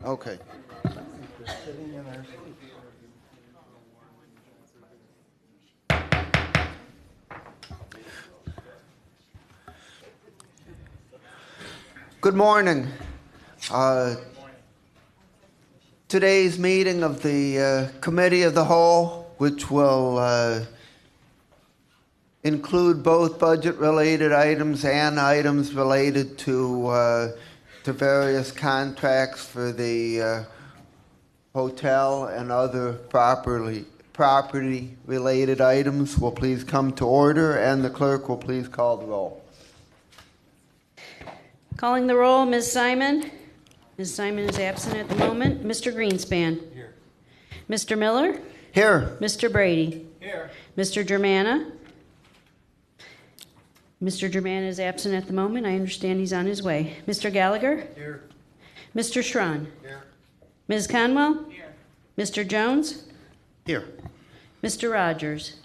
Okay. Good morning. Today's meeting of the Committee of the Whole, which will include both budget-related items and items related to various contracts for the hotel and other property-related items, will please come to order, and the clerk will please call the roll. Calling the roll, Ms. Simon. Ms. Simon is absent at the moment. Mr. Greenspan. Here. Mr. Miller. Here. Mr. Brady. Here. Mr. Germana. Mr. Germana is absent at the moment. I understand he's on his way. Mr. Gallagher. Here. Mr. Schron. Here. Ms. Conwell. Here. Mr. Jones. Here. Mr. Rogers.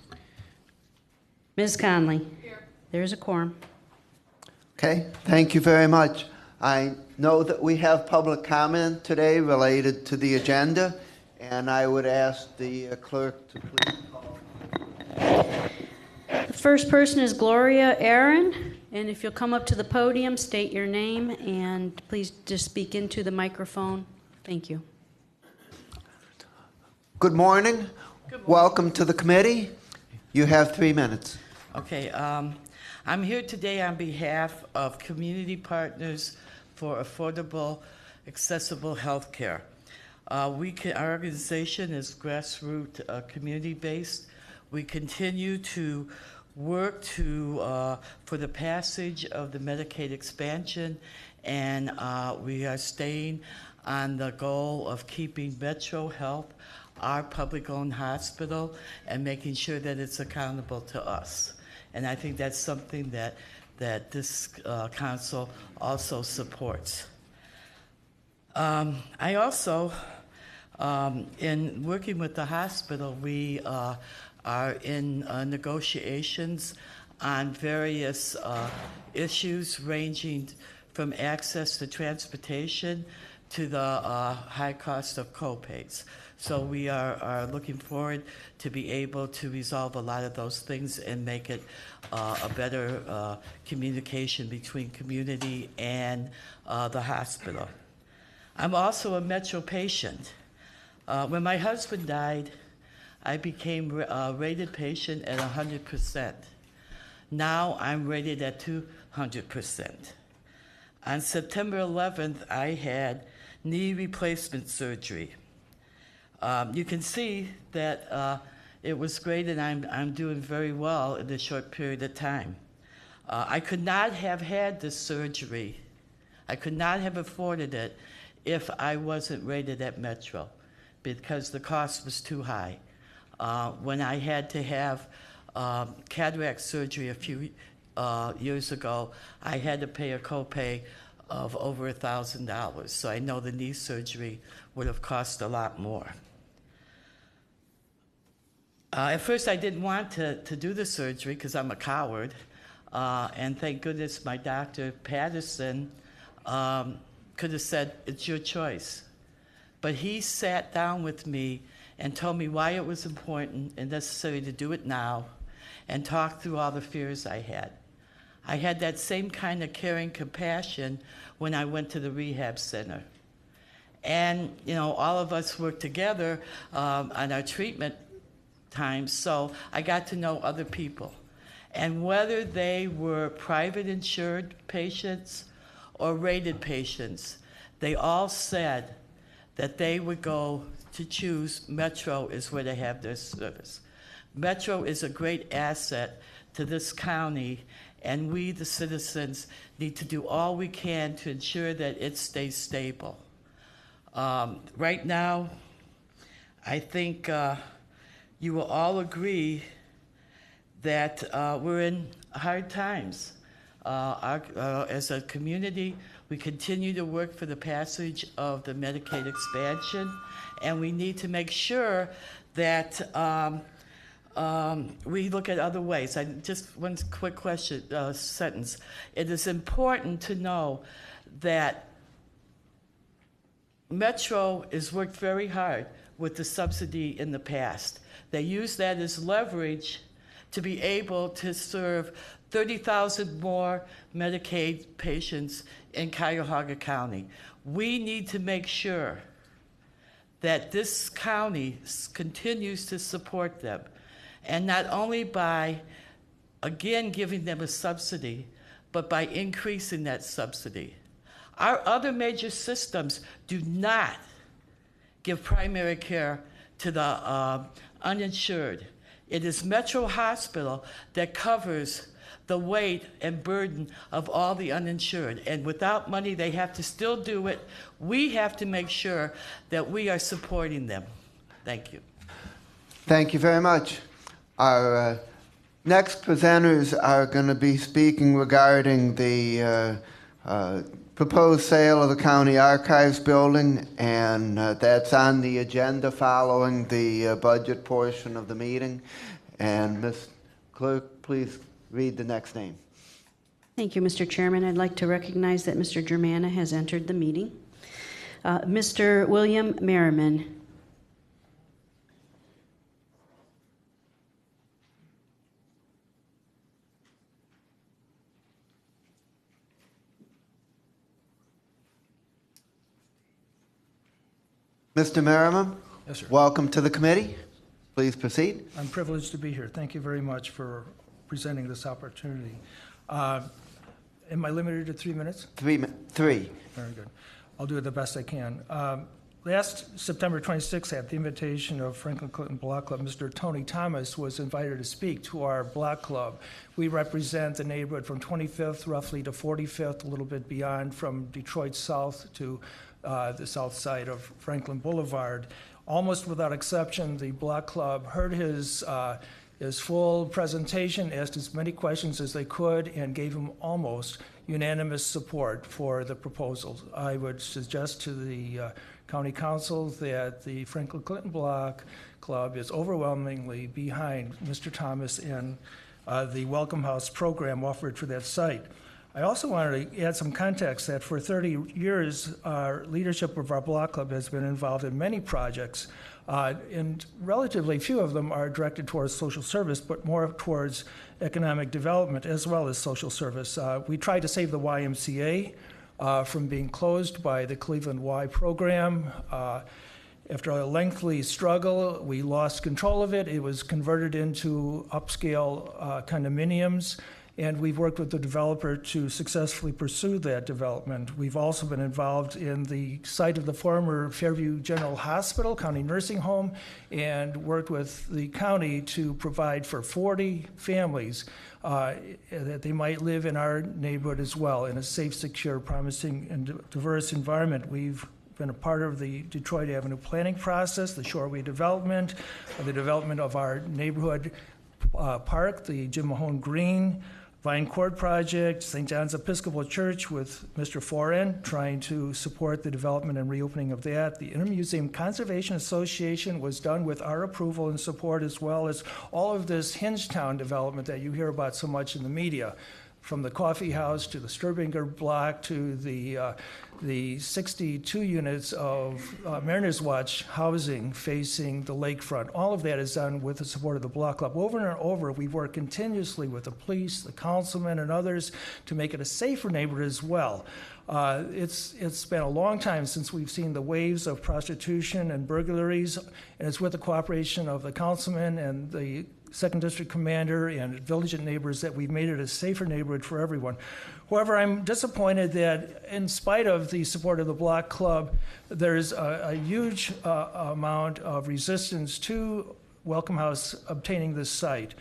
Ms. Conley. Here. There's a quorum. Okay, thank you very much. I know that we have public comment today related to the agenda, and I would ask the clerk to please call. The first person is Gloria Aaron, and if you'll come up to the podium, state your name, and please just speak into the microphone. Thank you. Good morning. Good morning. Welcome to the committee. You have 3 minutes. Okay, I'm here today on behalf of Community Partners for Affordable, Accessible Health Care. Our organization is grassroots, community-based. We continue to work for the passage of the Medicaid expansion, and we are staying on the goal of keeping MetroHealth, our public-owned hospital, and making sure that it's accountable to us. And I think that's something that this council also supports. I also, in working with the hospital, we are in negotiations on various issues ranging from access to transportation to the high cost of co-pays. So we are looking forward to be able to resolve a lot of those things and make it a better communication between community and the hospital. I'm also a Metro patient. When my husband died, I became a rated patient at 100%. Now I'm rated at 200%. On September 11th, I had knee replacement surgery. You can see that it was great, and I'm doing very well in a short period of time. I could not have had this surgery. I could not have afforded it if I wasn't rated at Metro, because the cost was too high. When I had to have cataract surgery a few years ago, I had to pay a copay of over $1,000. So I know the knee surgery would have cost a lot more. At first, I didn't want to do the surgery because I'm a coward. And thank goodness my doctor, Patterson, could have said, it's your choice. But he sat down with me and told me why it was important and necessary to do it now, and talked through all the fears I had. I had that same kind of caring compassion when I went to the rehab center. And, you know, all of us worked together on our treatment times, so I got to know other people. And whether they were private insured patients or rated patients, they all said that they would go to choose Metro is where they have their service. Metro is a great asset to this county, and we, the citizens, need to do all we can to ensure that it stays stable. Right now, I think you will all agree that we're in hard times. As a community, we continue to work for the passage of the Medicaid expansion, and we need to make sure that we look at other ways. Just one quick sentence. It is important to know that Metro has worked very hard with the subsidy in the past. They use that as leverage to be able to serve 30,000 more Medicaid patients in Cuyahoga County. We need to make sure that this county continues to support them, and not only by, again, giving them a subsidy, but by increasing that subsidy. Our other major systems do not give primary care to the uninsured. It is Metro Hospital that covers the weight and burden of all the uninsured. And without money, they have to still do it. We have to make sure that we are supporting them. Thank you. Thank you very much. Our next presenters are going to be speaking regarding the proposed sale of the County Archives building, and that's on the agenda following the budget portion of the meeting. And Ms. Clerk, please read the next name. Thank you, Mr. Chairman. I'd like to recognize that Mr. Germana has entered the meeting. Mr. William Merriman. Mr. Merriman? Yes, sir. Welcome to the committee. Please proceed. I'm privileged to be here. Thank you very much for presenting this opportunity. Am I limited to 3 minutes? Three. Very good. I'll do it the best I can. Last September 26th, at the invitation of Franklin Clinton Block Club, Mr. Tony Thomas was invited to speak to our block club. We represent the neighborhood from 25th roughly to 45th, a little bit beyond, from Detroit South to the south side of Franklin Boulevard. Almost without exception, the block club heard his full presentation, asked as many questions as they could, and gave him almost unanimous support for the proposals. I would suggest to the County Council that the Franklin Clinton Block Club is overwhelmingly behind Mr. Thomas and the Welcome House program offered for that site. I also wanted to add some context that for 30 years, our leadership of our block club has been involved in many projects, and relatively few of them are directed towards social service, but more towards economic development as well as social service. We tried to save the YMCA from being closed by the Cleveland Y program. After a lengthy struggle, we lost control of it. It was converted into upscale condominiums, and we've worked with the developer to successfully pursue that development. We've also been involved in the site of the former Fairview General Hospital, county nursing home, and worked with the county to provide for 40 families that they might live in our neighborhood as well in a safe, secure, promising, and diverse environment. We've been a part of the Detroit Avenue planning process, the Shoreway development, the development of our neighborhood park, the Jim Mahone Green, Vine Court Project, St. John's Episcopal Church with Mr. Foran, trying to support the development and reopening of that. The Intermuseum Conservation Association was done with our approval and support, as well as all of this Hingetown development that you hear about so much in the media, from the coffee house to the Sturbinger block to the 62 units of Mariners Watch housing facing the lakefront. All of that is done with the support of the Block Club. Over and over, we work continuously with the police, the councilmen, and others to make it a safer neighborhood as well. It's been a long time since we've seen the waves of prostitution and burglaries, and it's with the cooperation of the councilmen and the Second District Commander and village neighbors that we've made it a safer neighborhood for everyone. However, I'm disappointed that in spite of the support of the Block Club, there's a huge amount of resistance to Welcome House obtaining this site.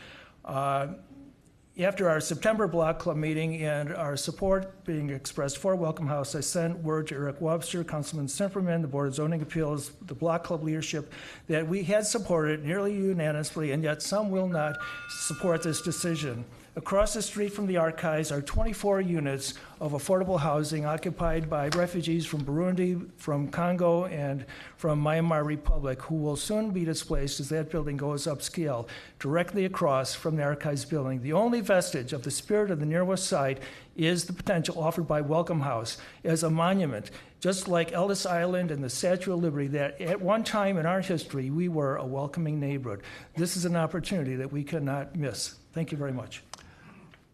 After our September Block Club meeting and our support being expressed for Welcome House, I sent word to Eric Webster, Councilman Simperman, the Board of Zoning Appeals, the Block Club leadership, that we had supported nearly unanimously, and yet some will not support this decision. Across the street from the archives are 24 units of affordable housing occupied by refugees from Burundi, from Congo, and from Myanmar Republic, who will soon be displaced as that building goes upscale, directly across from the archives building. The only vestige of the spirit of the Near West Side is the potential offered by Welcome House as a monument, just like Ellis Island and the Statue of Liberty, that at one time in our history, we were a welcoming neighborhood. This is an opportunity that we cannot miss. Thank you very much.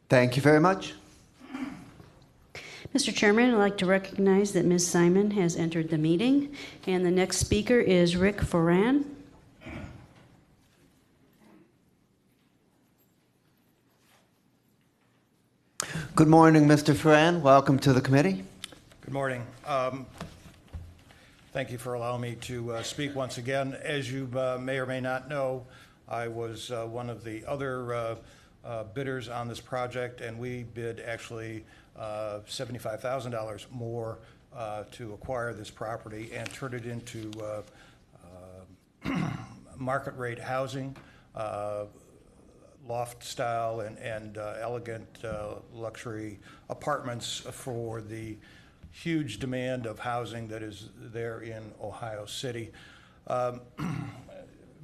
Thank you very much. Mr. Chairman, I'd like to recognize that Ms. Simon has entered the meeting, and the next speaker is Rick Foran. Good morning, Mr. Ferran. Welcome to the committee. Good morning. Thank you for allowing me to speak once again. As you may or may not know, I was one of the other bidders on this project, and we bid actually $75,000 more to acquire this property and turn it into market rate housing, loft style and elegant luxury apartments for the huge demand of housing that is there in Ohio City.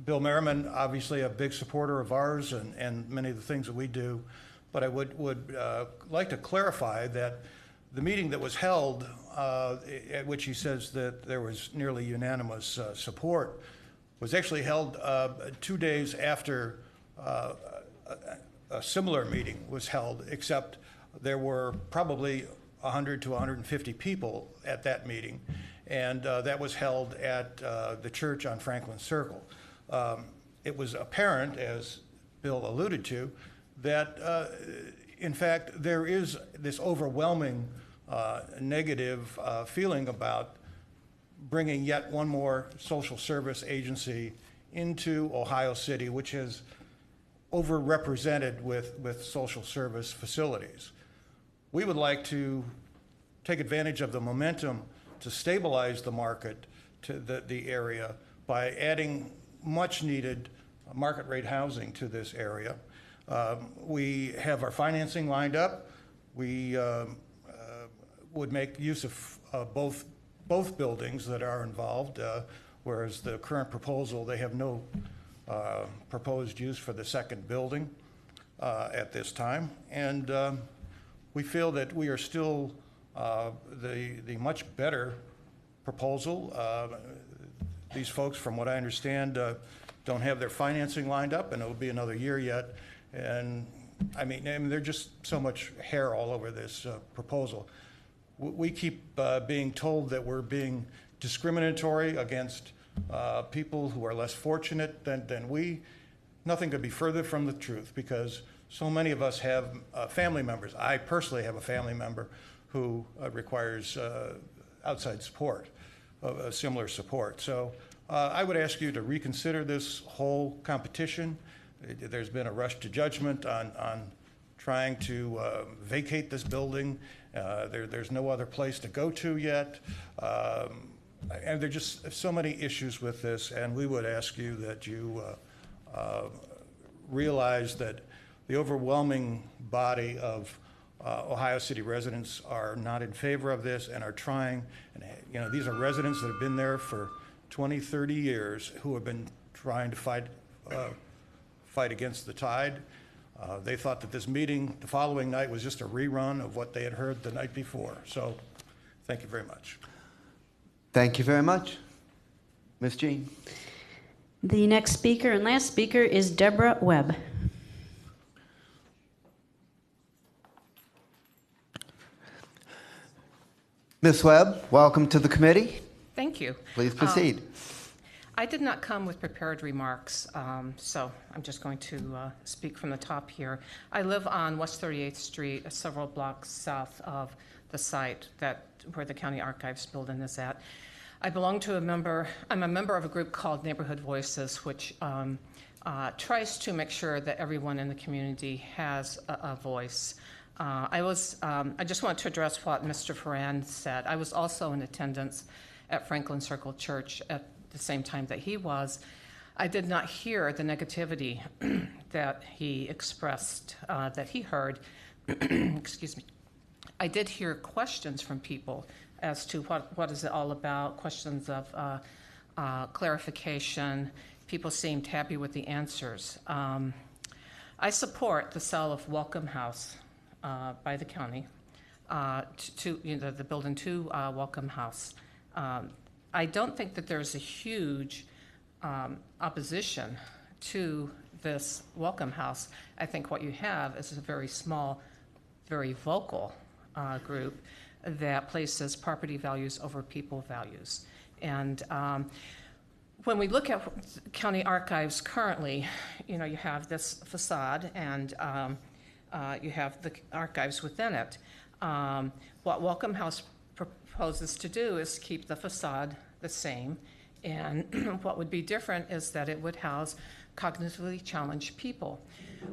Bill Merriman, obviously a big supporter of ours and many of the things that we do, but I would like to clarify that the meeting that was held, at which he says that there was nearly unanimous support, was actually held 2 days after a similar meeting was held, except there were probably 100 to 150 people at that meeting, and that was held at the church on Franklin Circle. It was apparent, as Bill alluded to, that in fact there is this overwhelming negative feeling about bringing yet one more social service agency into Ohio City, which is overrepresented with social service facilities. We would like to take advantage of the momentum to stabilize the market to the area by adding much needed market rate housing to this area. We have our financing lined up. We would make use of both buildings that are involved, whereas the current proposal, they have no proposed use for the second building at this time. And we feel that we are still the much better proposal. These folks, from what I understand, don't have their financing lined up, and it'll be another year yet. And I mean, there's just so much hair all over this proposal. We keep being told that we're being discriminatory against people who are less fortunate than we. Nothing could be further from the truth, because so many of us have family members. I personally have a family member who requires outside support, similar support. So I would ask you to reconsider this whole competition. There's been a rush to judgment on trying to vacate this building. There's no other place to go to yet. And there are just so many issues with this, and we would ask you that you realize that the overwhelming body of Ohio City residents are not in favor of this and are trying, and you know, these are residents that have been there for 20, 30 years who have been trying to fight against the tide. They thought that this meeting the following night was just a rerun of what they had heard the night before. So thank you very much. Thank you very much. Ms. Jean. The next speaker and last speaker is Deborah Webb. Ms. Webb, welcome to the committee. Thank you. Please proceed. I did not come with prepared remarks, so I'm just going to speak from the top here. I live on West 38th Street, several blocks south of the site where the County Archives building is at. I'm a member of a group called Neighborhood Voices, which tries to make sure that everyone in the community has a voice. I just want to address what Mr. Ferran said. I was also in attendance at Franklin Circle Church at the same time that he was. I did not hear the negativity that he expressed, that he heard. Excuse me. I did hear questions from people as to what is it all about, questions of clarification. People seemed happy with the answers. I support the sale of Welcome House by the county to the building to Welcome House. I don't think that there's a huge opposition to this Welcome House. I think what you have is a very small, very vocal group that places property values over people values. And when we look at county archives currently, you have this facade and you have the archives within it. What Welcome House proposes to do is keep the facade the same, and what would be different is that it would house cognitively challenged people.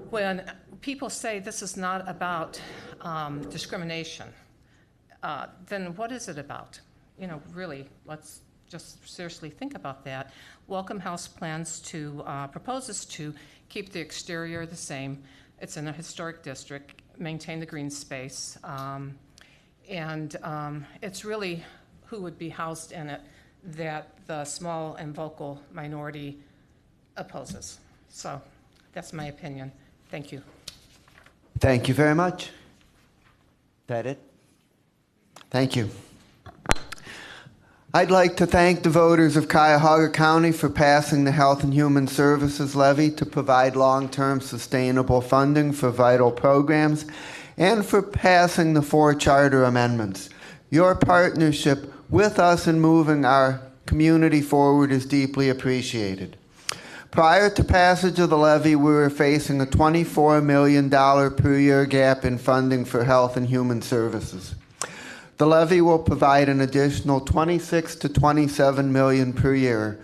When people say this is not about discrimination, then what is it about? Really, let's just seriously think about that. Welcome House proposes to keep the exterior the same. It's in a historic district, maintain the green space, and it's really who would be housed in it that the small and vocal minority opposes. So that's my opinion. Thank you. Thank you very much. That it? Thank you. I'd like to thank the voters of Cuyahoga County for passing the Health and Human Services levy to provide long-term sustainable funding for vital programs, and for passing the 4 charter amendments. Your partnership with us in moving our community forward is deeply appreciated. Prior to passage of the levy, we were facing a $24 million per year gap in funding for health and human services. The levy will provide an additional $26 to $27 million per year,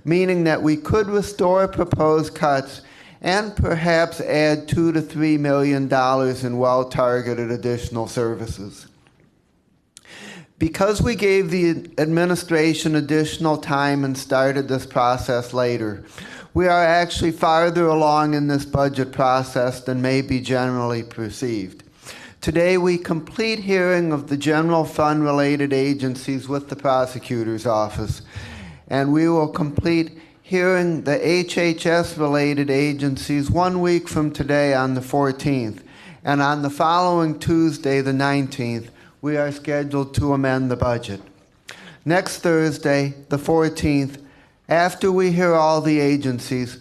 meaning that we could restore proposed cuts and perhaps add $2 to $3 million in well-targeted additional services. Because we gave the administration additional time and started this process later, we are actually farther along in this budget process than may be generally perceived. Today, we complete hearing of the general fund-related agencies with the prosecutor's office, and we will complete hearing the HHS-related agencies 1 week from today on the 14th, and on the following Tuesday, the 19th, we are scheduled to amend the budget. Next Thursday, the 14th, after we hear all the agencies,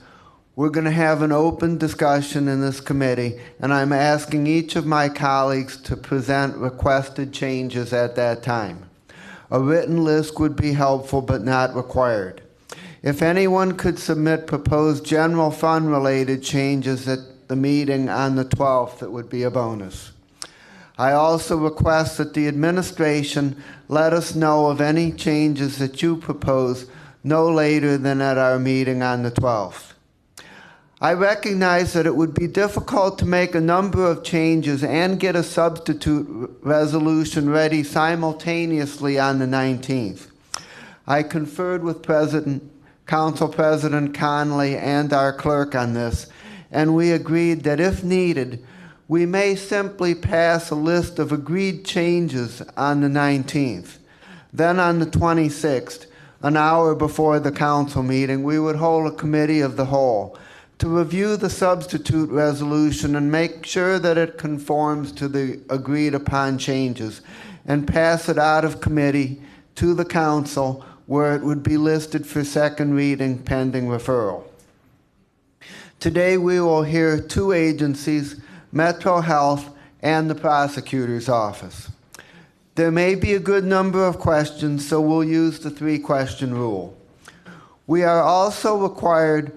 we're going to have an open discussion in this committee, and I'm asking each of my colleagues to present requested changes at that time. A written list would be helpful but not required. If anyone could submit proposed general fund related changes at the meeting on the 12th, it would be a bonus. I also request that the administration let us know of any changes that you propose no later than at our meeting on the 12th. I recognize that it would be difficult to make a number of changes and get a substitute resolution ready simultaneously on the 19th. I conferred with Council President Conley and our clerk on this, and we agreed that if needed, we may simply pass a list of agreed changes on the 19th. Then on the 26th, an hour before the council meeting, we would hold a committee of the whole to review the substitute resolution and make sure that it conforms to the agreed upon changes, and pass it out of committee to the council where it would be listed for second reading pending referral. Today we will hear 2 agencies, MetroHealth and the prosecutor's office. There may be a good number of questions, so we'll use the 3-question rule. We are also required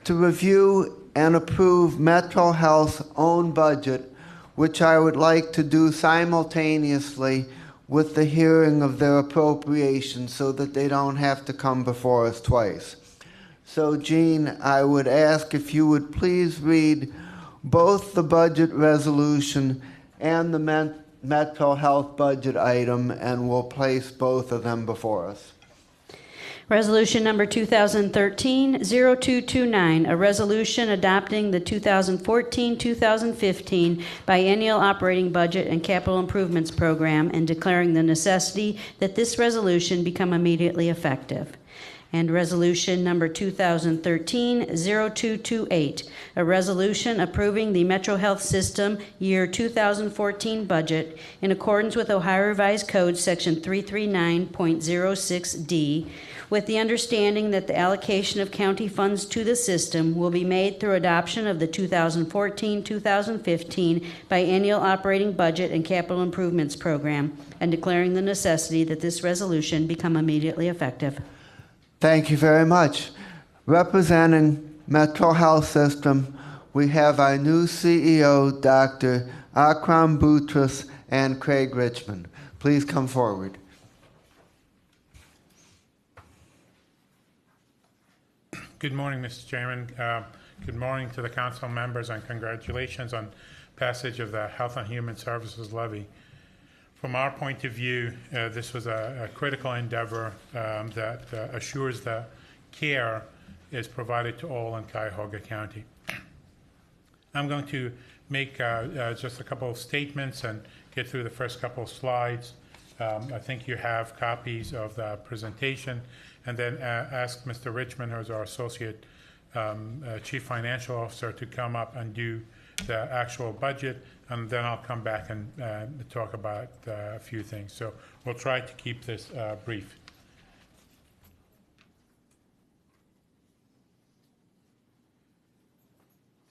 to review and approve MetroHealth's own budget, which I would like to do simultaneously with the hearing of their appropriations so that they don't have to come before us twice. So, Jean, I would ask if you would please read both the budget resolution and the MetroHealth budget item, and we'll place both of them before us. Resolution number 2013-0229, a resolution adopting the 2014-2015 biennial operating budget and capital improvements program and declaring the necessity that this resolution become immediately effective. And resolution number 2013-0228, a resolution approving the MetroHealth System year 2014 budget in accordance with Ohio Revised Code section 339.06D, with the understanding that the allocation of county funds to the system will be made through adoption of the 2014-2015 biennial operating budget and capital improvements program, and declaring the necessity that this resolution become immediately effective. Thank you very much. Representing MetroHealth System, we have our new CEO, Dr. Akram Boutros and Craig Richmond. Please come forward. Good morning, Mr. Chairman. Good morning to the council members, and congratulations on passage of the Health and Human Services Levy. From our point of view, this was a critical endeavor that assures that care is provided to all in Cuyahoga County. I'm going to make just a couple of statements and get through the first couple of slides. I think you have copies of the presentation, and then ask Mr. Richmond, who's our Associate Chief Financial Officer, to come up and do the actual budget, and then I'll come back and talk about a few things. So we'll try to keep this brief.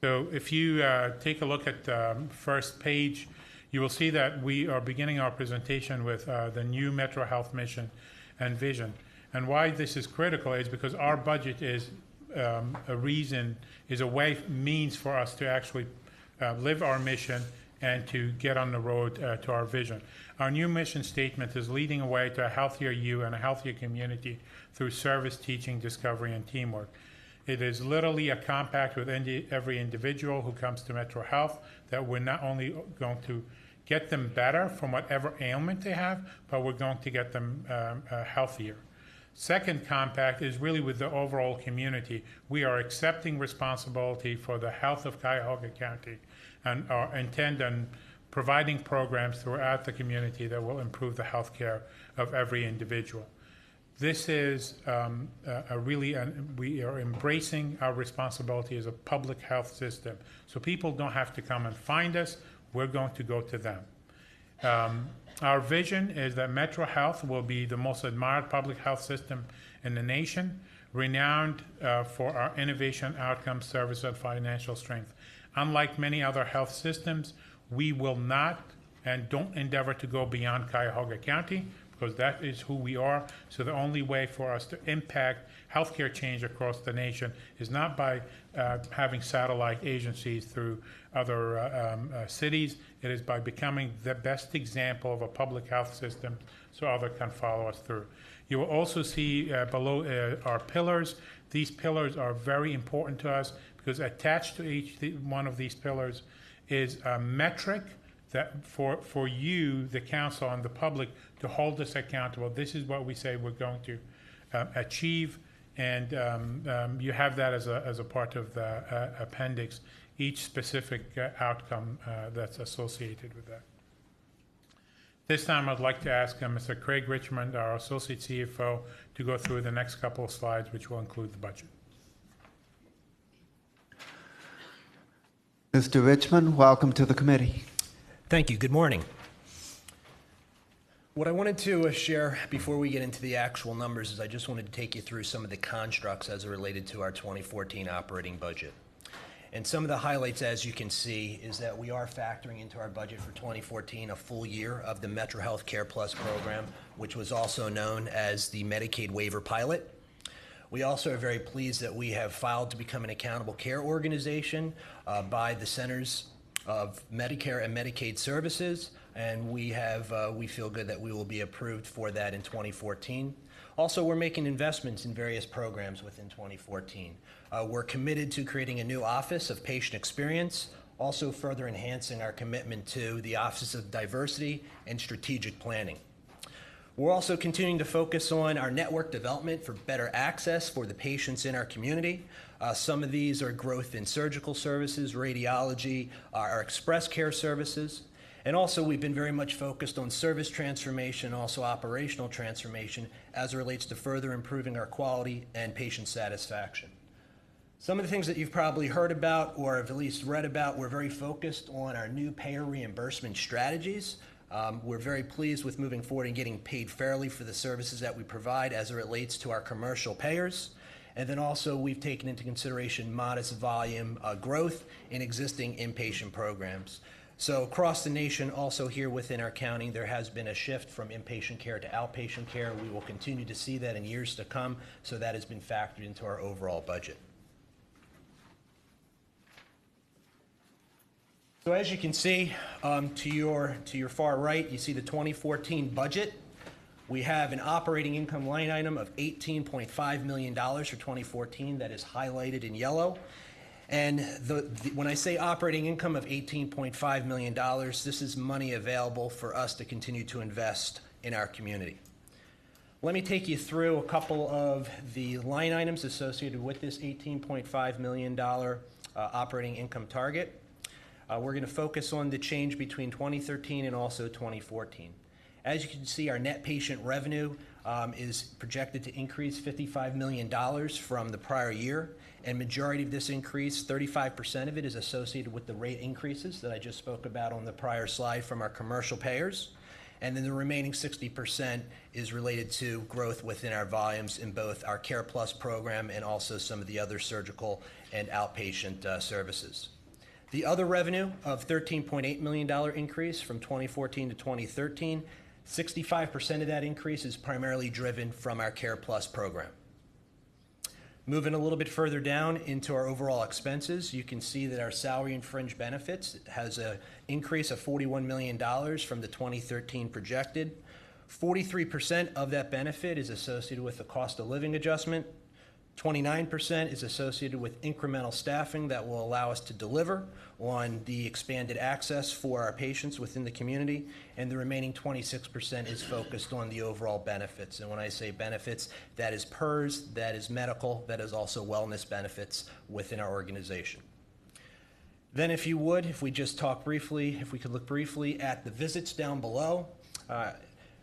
So if you take a look at the first page, you will see that we are beginning our presentation with the new MetroHealth mission and vision. And why this is critical is because our budget is a means for us to actually live our mission and to get on the road to our vision. Our new mission statement is leading a way to a healthier you and a healthier community through service, teaching, discovery, and teamwork. It is literally a compact with every individual who comes to MetroHealth that we're not only going to get them better from whatever ailment they have, but we're going to get them healthier. Second compact is really with the overall community. We are accepting responsibility for the health of Cuyahoga County and intend on providing programs throughout the community that will improve the health care of every individual. This is we are embracing our responsibility as a public health system. So people don't have to come and find us, we're going to go to them. Our vision is that MetroHealth will be the most admired public health system in the nation, renowned for our innovation, outcomes, service, and financial strength. Unlike many other health systems, we will not and don't endeavor to go beyond Cuyahoga County, because that is who we are. So the only way for us to impact healthcare change across the nation is not by having satellite agencies through other cities. It is by becoming the best example of a public health system so others can follow us through. You will also see below our pillars. These pillars are very important to us because attached to each one of these pillars is a metric that for you, the council, and the public to hold us accountable. This is what we say we're going to achieve, and you have that as a part of the appendix, each specific outcome that's associated with that. This time I'd like to ask Mr. Craig Richmond, our Associate CFO, to go through the next couple of slides, which will include the budget. Mr. Richmond, welcome to the committee. Thank you. Good morning. What I wanted to share before we get into the actual numbers is I just wanted to take you through some of the constructs as it related to our 2014 operating budget. And some of the highlights, as you can see, is that we are factoring into our budget for 2014 a full year of the MetroHealth Care Plus program, which was also known as the Medicaid Waiver Pilot. We also are very pleased that we have filed to become an accountable care organization by the Centers of Medicare and Medicaid Services, and we feel good that we will be approved for that in 2014. Also, we're making investments in various programs within 2014. We're committed to creating a new Office of Patient Experience, also further enhancing our commitment to the Office of Diversity and Strategic Planning. We're also continuing to focus on our network development for better access for the patients in our community. Some of these are growth in surgical services, radiology, our express care services. And also, we've been very much focused on service transformation, also operational transformation, as it relates to further improving our quality and patient satisfaction. Some of the things that you've probably heard about or have at least read about, we're very focused on our new payer reimbursement strategies. We're very pleased with moving forward and getting paid fairly for the services that we provide as it relates to our commercial payers. And then also, we've taken into consideration modest volume growth in existing inpatient programs. So across the nation, also here within our county, there has been a shift from inpatient care to outpatient care. We will continue to see that in years to come, so that has been factored into our overall budget. So as you can see, to your far right, you see the 2014 budget. We have an operating income line item of $18.5 million for 2014 that is highlighted in yellow. And when I say operating income of $18.5 million, this is money available for us to continue to invest in our community. Let me take you through a couple of the line items associated with this $18.5 million operating income target. We're going to focus on the change between 2013 and also 2014. As you can see, our net patient revenue is projected to increase $55 million from the prior year, and majority of this increase, 35% of it, is associated with the rate increases that I just spoke about on the prior slide from our commercial payers. And then the remaining 60% is related to growth within our volumes in both our Care Plus program and also some of the other surgical and outpatient services. The other revenue of $13.8 million increase from 2014 to 2013, 65% of that increase is primarily driven from our Care Plus program. Moving a little bit further down into our overall expenses, you can see that our salary and fringe benefits has an increase of $41 million from the 2013 projected. 43% of that benefit is associated with the cost of living adjustment. 29% is associated with incremental staffing that will allow us to deliver on the expanded access for our patients within the community, and the remaining 26% is focused on the overall benefits. And when I say benefits, that is PERS, that is medical, that is also wellness benefits within our organization. Then if you would, if we just talk briefly, if we could look briefly at the visits down below,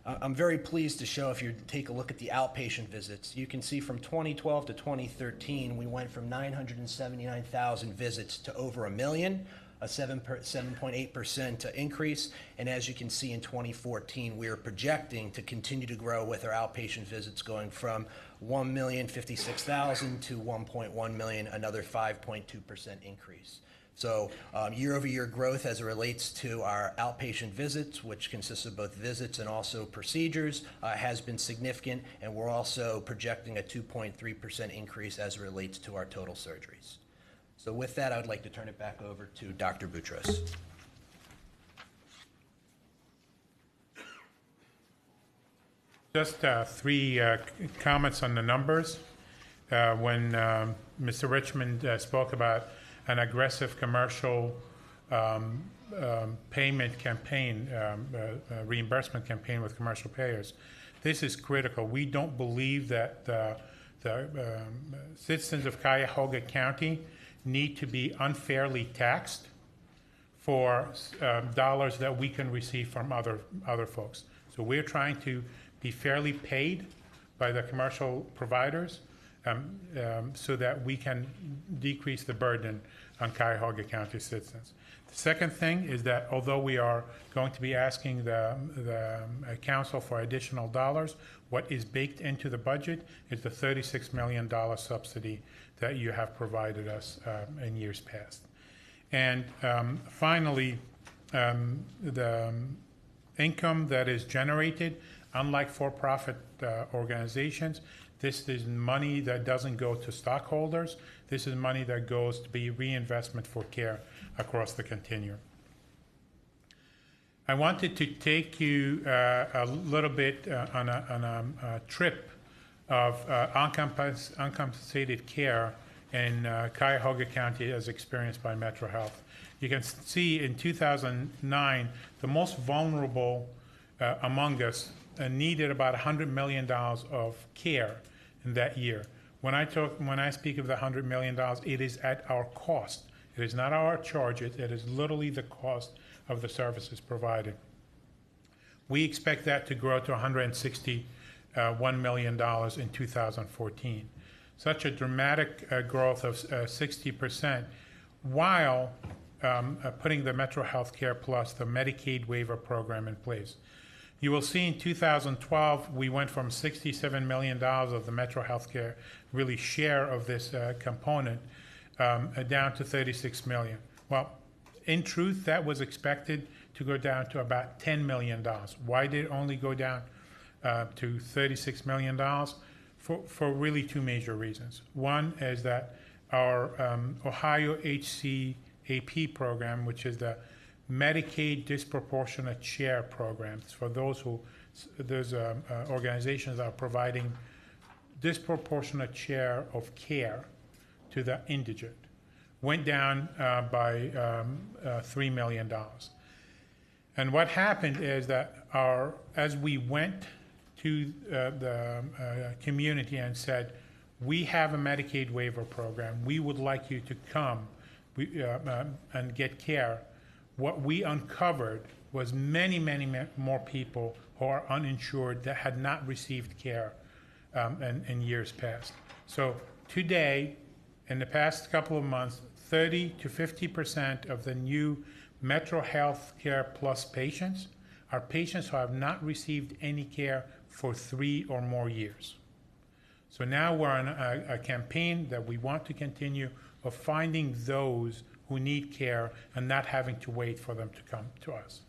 I'm very pleased to show, if you take a look at the outpatient visits, you can see from 2012 to 2013, we went from 979,000 visits to over 1 million, a 7.8% increase. And as you can see in 2014, we are projecting to continue to grow with our outpatient visits going from 1,056,000 to 1.1 million, another 5.2% increase. So year-over-year growth as it relates to our outpatient visits, which consists of both visits and also procedures, has been significant, and we're also projecting a 2.3% increase as it relates to our total surgeries. So with that, I would like to turn it back over to Dr. Boutros. Just three comments on the numbers. When Mr. Richmond spoke about an aggressive commercial payment campaign, reimbursement campaign with commercial payers. This is critical. We don't believe that the citizens of Cuyahoga County need to be unfairly taxed for dollars that we can receive from other folks. So we're trying to be fairly paid by the commercial providers, so that we can decrease the burden on Cuyahoga County citizens. The second thing is that although we are going to be asking the council for additional dollars, what is baked into the budget is the $36 million subsidy that you have provided us in years past. And finally, the income that is generated, unlike for-profit organizations, this is money that doesn't go to stockholders. This is money that goes to be reinvestment for care across the continuum. I wanted to take you a little bit on a trip of uncompensated care in Cuyahoga County as experienced by MetroHealth. You can see in 2009, the most vulnerable among us needed about $100 million of care in that year. When I speak of the $100 million, it is at our cost. It is not our charges. It is literally the cost of the services provided. We expect that to grow to $161 million in 2014. Such a dramatic growth of 60%, while putting the MetroHealth Care Plus, the Medicaid waiver program, in place. You will see in 2012, we went from $67 million of the MetroHealth Care really share of this component down to $36 million. Well, in truth, that was expected to go down to about $10 million. Why did it only go down to $36 million? For really two major reasons. One is that our Ohio HCAP program, which is the Medicaid Disproportionate Share Programs, for those organizations that are providing disproportionate share of care to the indigent, went down by $3 million. And what happened is that as we went to the community and said, we have a Medicaid waiver program, we would like you to come and get care, what we uncovered was many, many more people who are uninsured that had not received care in years past. So today, in the past couple of months, 30 to 50% of the new MetroHealth Care Plus patients are patients who have not received any care for 3 or more years. So now we're on a campaign that we want to continue of finding those who need care and not having to wait for them to come to us.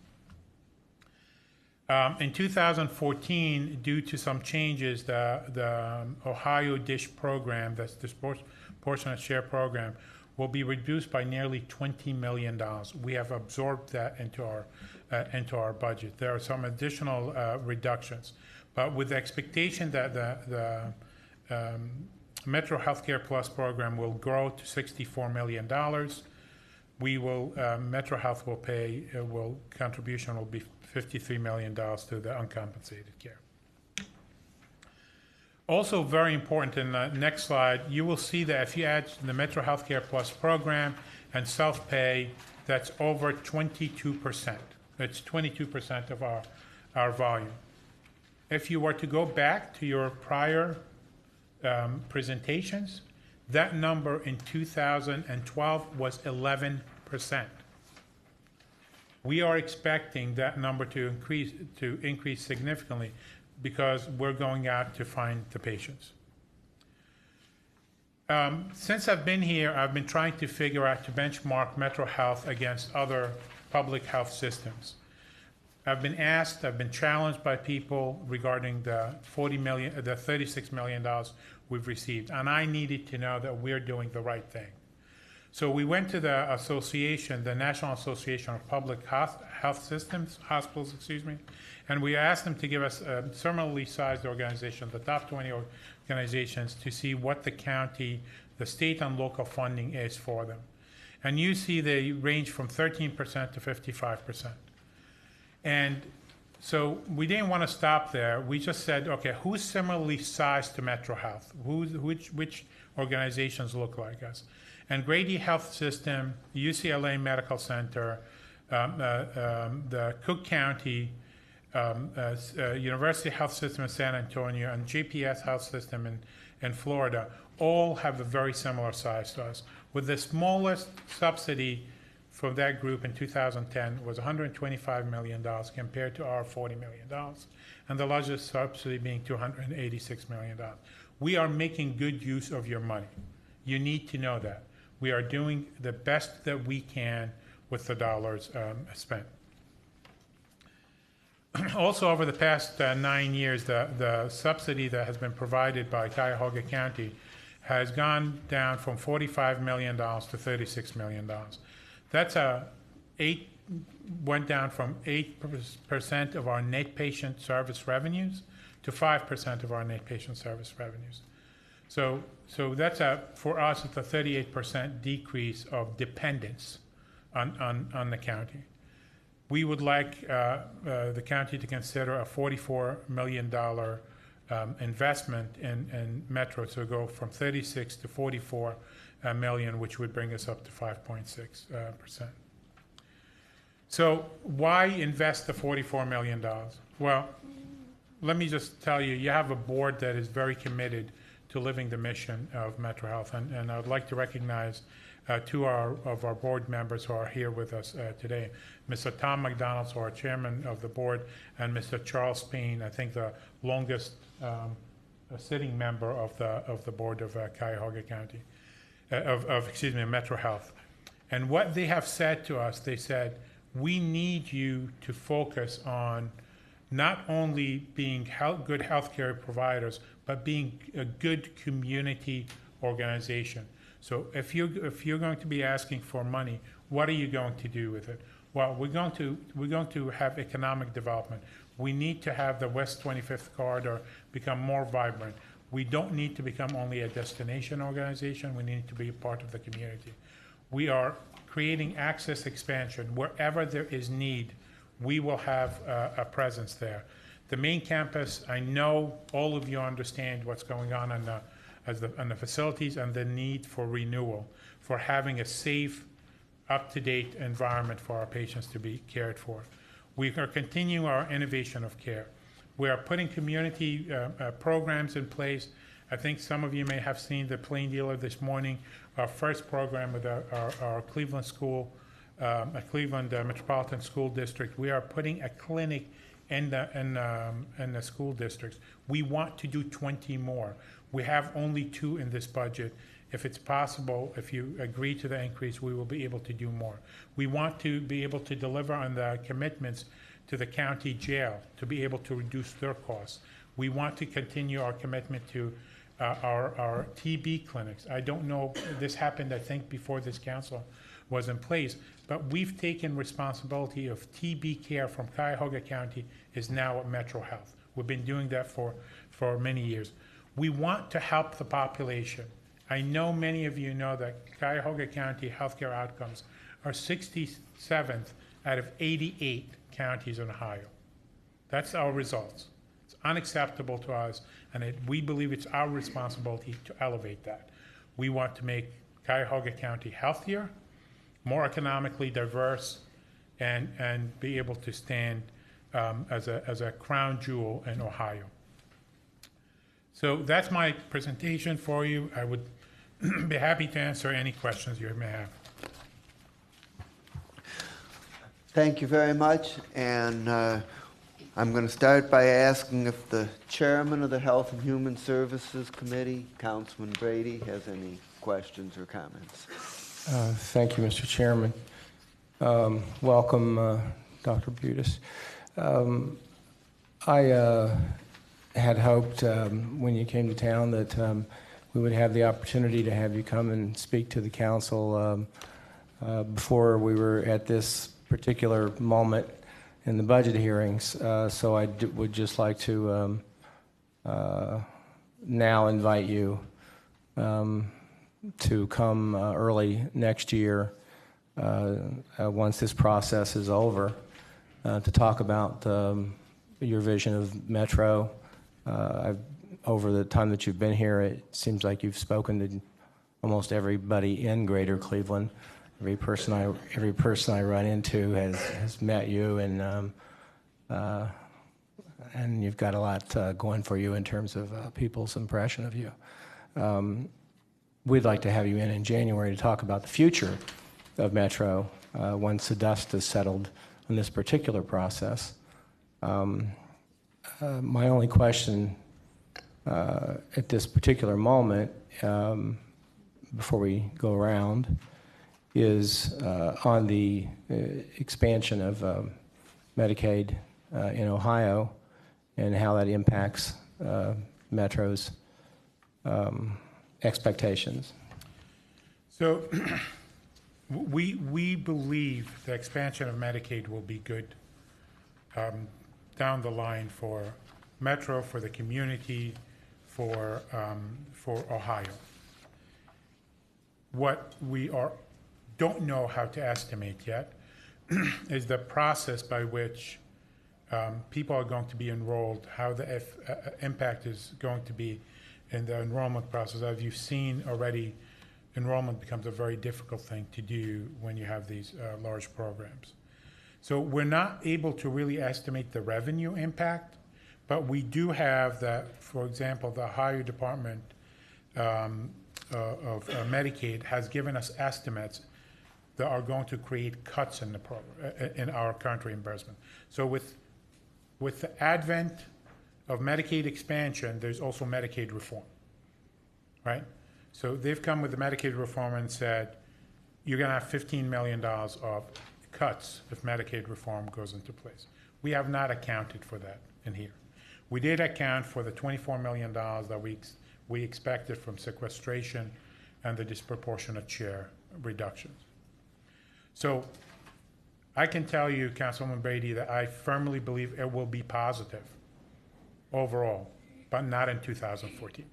In 2014, due to some changes, the Ohio DISH program, that's Disproportionate Share Program, will be reduced by nearly $20 million. We have absorbed that into our budget. There are some additional reductions, but with the expectation that the Metro Healthcare Plus program will grow to $64 million, MetroHealth will pay, contribution will be $53 million to the uncompensated care. Also very important, in the next slide, you will see that if you add the Metro Healthcare Plus program and self-pay, that's over 22%. It's 22% of our volume. If you were to go back to your prior presentations, that number in 2012 was 11%. We are expecting that number to increase significantly because we're going out to find the patients. Since I've been here, I've been trying to figure out to benchmark MetroHealth against other public health systems. I've been challenged by people regarding the $36 million we've received, and I needed to know that we're doing the right thing. So we went to the association, the National Association of Public Hospitals, and we asked them to give us a similarly sized organization, the top 20 organizations, to see what the county, the state and local funding is for them. And you see they range from 13% to 55%. And so we didn't want to stop there. We just said, okay, who's similarly sized to MetroHealth? Which organizations look like us? And Grady Health System, UCLA Medical Center, the Cook County, University Health System in San Antonio, and GPS Health System in Florida, all have a very similar size to us. With the smallest subsidy for that group in 2010 was $125 million compared to our $40 million, and the largest subsidy being $286 million. We are making good use of your money. You need to know that. We are doing the best that we can with the dollars spent. Also, over the past 9 years, the subsidy that has been provided by Cuyahoga County has gone down from $45 million to $36 million. That's went down from 8% of our net patient service revenues to 5% of our net patient service revenues. So that's for us, it's a 38% decrease of dependence on the county. We would like the county to consider a $44 million investment in Metro to go from 36 to 44 million, which would bring us up to 5.6%. So why invest the $44 million? Well, let me just tell you, you have a board that is very committed to living the mission of MetroHealth, and I would like to recognize two of our board members who are here with us today. Mr. Tom McDonald, who are chairman of the board, and Mr. Charles Payne, I think the longest sitting member of the board of Cuyahoga County, excuse me, MetroHealth. And what they have said to us, they said, we need you to focus on not only being good healthcare providers, but being a good community organization. So if you're going to be asking for money, what are you going to do with it? Well, we're going to have economic development. We need to have the West 25th Corridor become more vibrant. We don't need to become only a destination organization. We need to be a part of the community. We are creating access expansion. Wherever there is need, we will have a presence there. The main campus, I know all of you understand what's going on in the facilities and the need for renewal, for having a safe, up-to-date environment for our patients to be cared for. We are continuing our innovation of care. We are putting community programs in place. I think some of you may have seen the Plain Dealer this morning, our first program with our Cleveland school, Cleveland Metropolitan School District. We are putting a clinic in the school districts. We want to do 20 more. We have only 2 in this budget. If it's possible, if you agree to the increase, we will be able to do more. We want to be able to deliver on the commitments to the county jail to be able to reduce their costs. We want to continue our commitment to our TB clinics. I don't know, this happened, I think, before this council was in place, but we've taken responsibility of TB care from Cuyahoga County is now at MetroHealth. We've been doing that for many years. We want to help the population. I know many of you know that Cuyahoga County healthcare outcomes are 67th out of 88 counties in Ohio. That's our results. It's unacceptable to us, and we believe it's our responsibility to elevate that. We want to make Cuyahoga County healthier, more economically diverse, and be able to stand as a crown jewel in Ohio. So that's my presentation for you. I would be happy to answer any questions you may have. Thank you very much. And I'm going to start by asking if the chairman of the Health and Human Services Committee, Councilman Brady, has any questions or comments. Thank you, Mr. Chairman. Welcome, Dr. Butis. I had hoped when you came to town that we would have the opportunity to have you come and speak to the council before we were at this particular moment in the budget hearings. So I would just like to now invite you to come early next year once this process is over to talk about your vision of Metro. Over the time that you've been here, it seems like you've spoken to almost everybody in Greater Cleveland. Every person I run into has met you, and you've got a lot going for you in terms of people's impression of you. We'd like to have you in January to talk about the future of Metro once the dust has settled on this particular process. My only question at this particular moment, before we go around, is on the expansion of Medicaid in Ohio and how that impacts Metro's expectations. So we believe the expansion of Medicaid will be good down the line for Metro, for the community, for Ohio. What we don't know how to estimate yet, is the process by which people are going to be enrolled, how the impact is going to be in the enrollment process. As you've seen already, enrollment becomes a very difficult thing to do when you have these large programs. So we're not able to really estimate the revenue impact, but we do have that, for example, the Ohio Department of Medicaid has given us estimates that are going to create cuts in the program, in our current reimbursement. So with the advent of Medicaid expansion, there's also Medicaid reform, right? So they've come with the Medicaid reform and said, you're gonna have $15 million of cuts if Medicaid reform goes into place. We have not accounted for that in here. We did account for the $24 million that we expected from sequestration and the disproportionate share reductions. So I can tell you, Councilwoman Brady, that I firmly believe it will be positive overall, but not in 2014.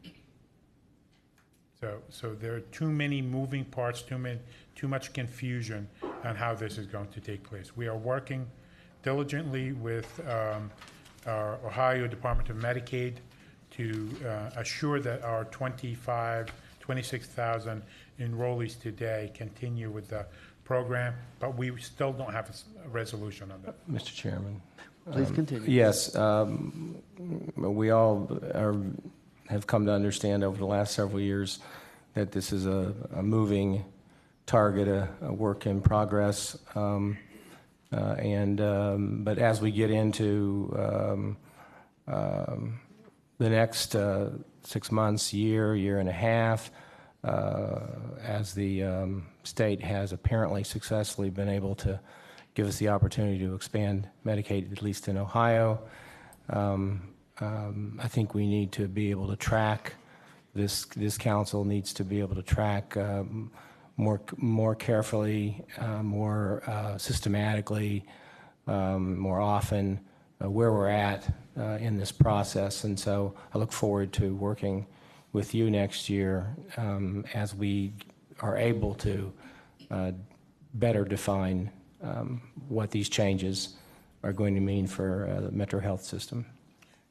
So there are too many moving parts, too much confusion on how this is going to take place. We are working diligently with our Ohio Department of Medicaid to assure that our 26,000 enrollees today continue with the program, but we still don't have a resolution on that. Mr. Chairman. Please continue. Yes, we all have come to understand over the last several years that this is a moving target, a work in progress. But as we get into the next 6 months, year and a half, as the state has apparently successfully been able to give us the opportunity to expand Medicaid, at least in Ohio, I think we need to be able to track, this council needs to be able to track more carefully, more systematically, more often where we're at in this process. And so I look forward to working with you next year as we are able to better define what these changes are going to mean for the MetroHealth system.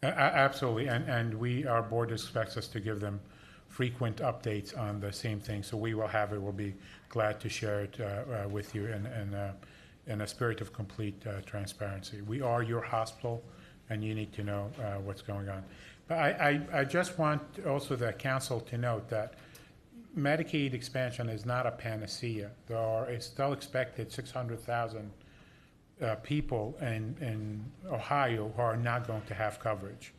Absolutely, and our board expects us to give them frequent updates on the same thing, so we will have it. We'll be glad to share it with you in a spirit of complete transparency. We are your hospital, and you need to know what's going on. But I just want also the council to note that Medicaid expansion is not a panacea. There is still expected 600,000 people in Ohio who are not going to have coverage.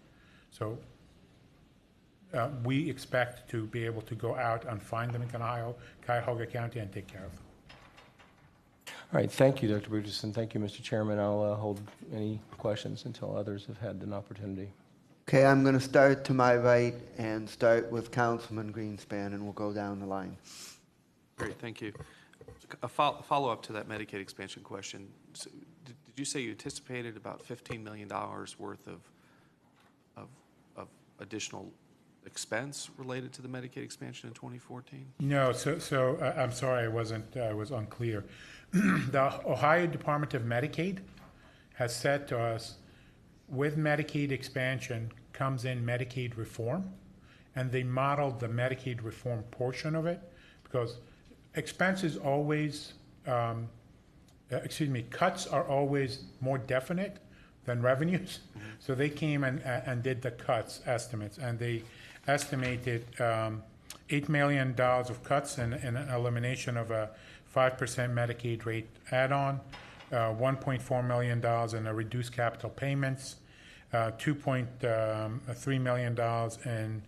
So we expect to be able to go out and find them in Cuyahoga County and take care of them. All right, thank you, Dr. Bridgerson. Thank you, Mr. Chairman. I'll hold any questions until others have had an opportunity. Okay, I'm going to start to my right and start with Councilman Greenspan, and we'll go down the line. Great, thank you. A follow-up to that Medicaid expansion question. So did you say you anticipated about $15 million worth of additional expense related to the Medicaid expansion in 2014? No, so I'm sorry, I was unclear. The Ohio Department of Medicaid has said to us, with Medicaid expansion comes in Medicaid reform, and they modeled the Medicaid reform portion of it, because expenses always, cuts are always more definite than revenues. Mm-hmm. So they came and did the cuts estimates, and they estimated $8 million of cuts and an elimination of a 5% Medicaid rate add-on, $1.4 million in a reduced capital payments, $2.3 million in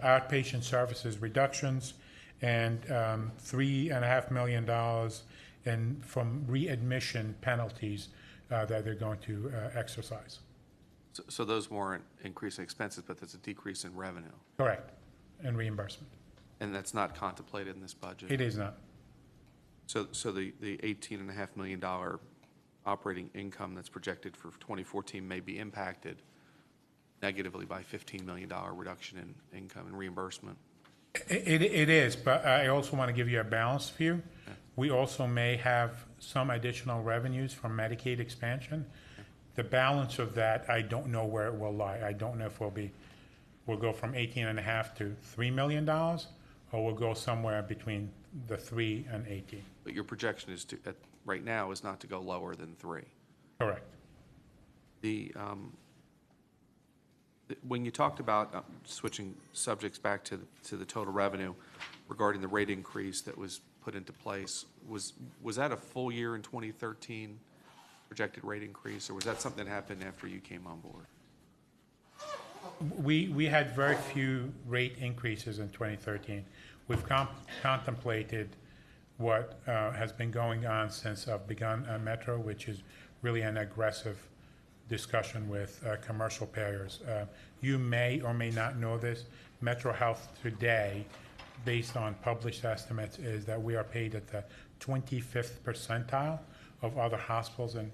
outpatient services reductions, and $3.5 million from readmission penalties that they're going to exercise. So those weren't increasing expenses, but there's a decrease in revenue. Correct, and reimbursement. And that's not contemplated in this budget? It is not. So the $18.5 million operating income that's projected for 2014 may be impacted negatively by $15 million reduction in income and reimbursement? It is, but I also want to give you a balanced view. We also may have some additional revenues from Medicaid expansion. The balance of that, I don't know where it will lie. I don't know if we'll go from 18.5 to $3 million, or we'll go somewhere between the 3 and 18. But your projection is right now is not to go lower than 3. Correct. When you talked about switching subjects back to the total revenue regarding the rate increase that was put into place, was that a full year in 2013 projected rate increase, or was that something that happened after you came on board? We had very few rate increases in 2013. We've contemplated what has been going on since I've begun Metro, which is really an aggressive discussion with commercial payers. You may or may not know this. MetroHealth today, based on published estimates, is that we are paid at the 25th percentile of other hospitals in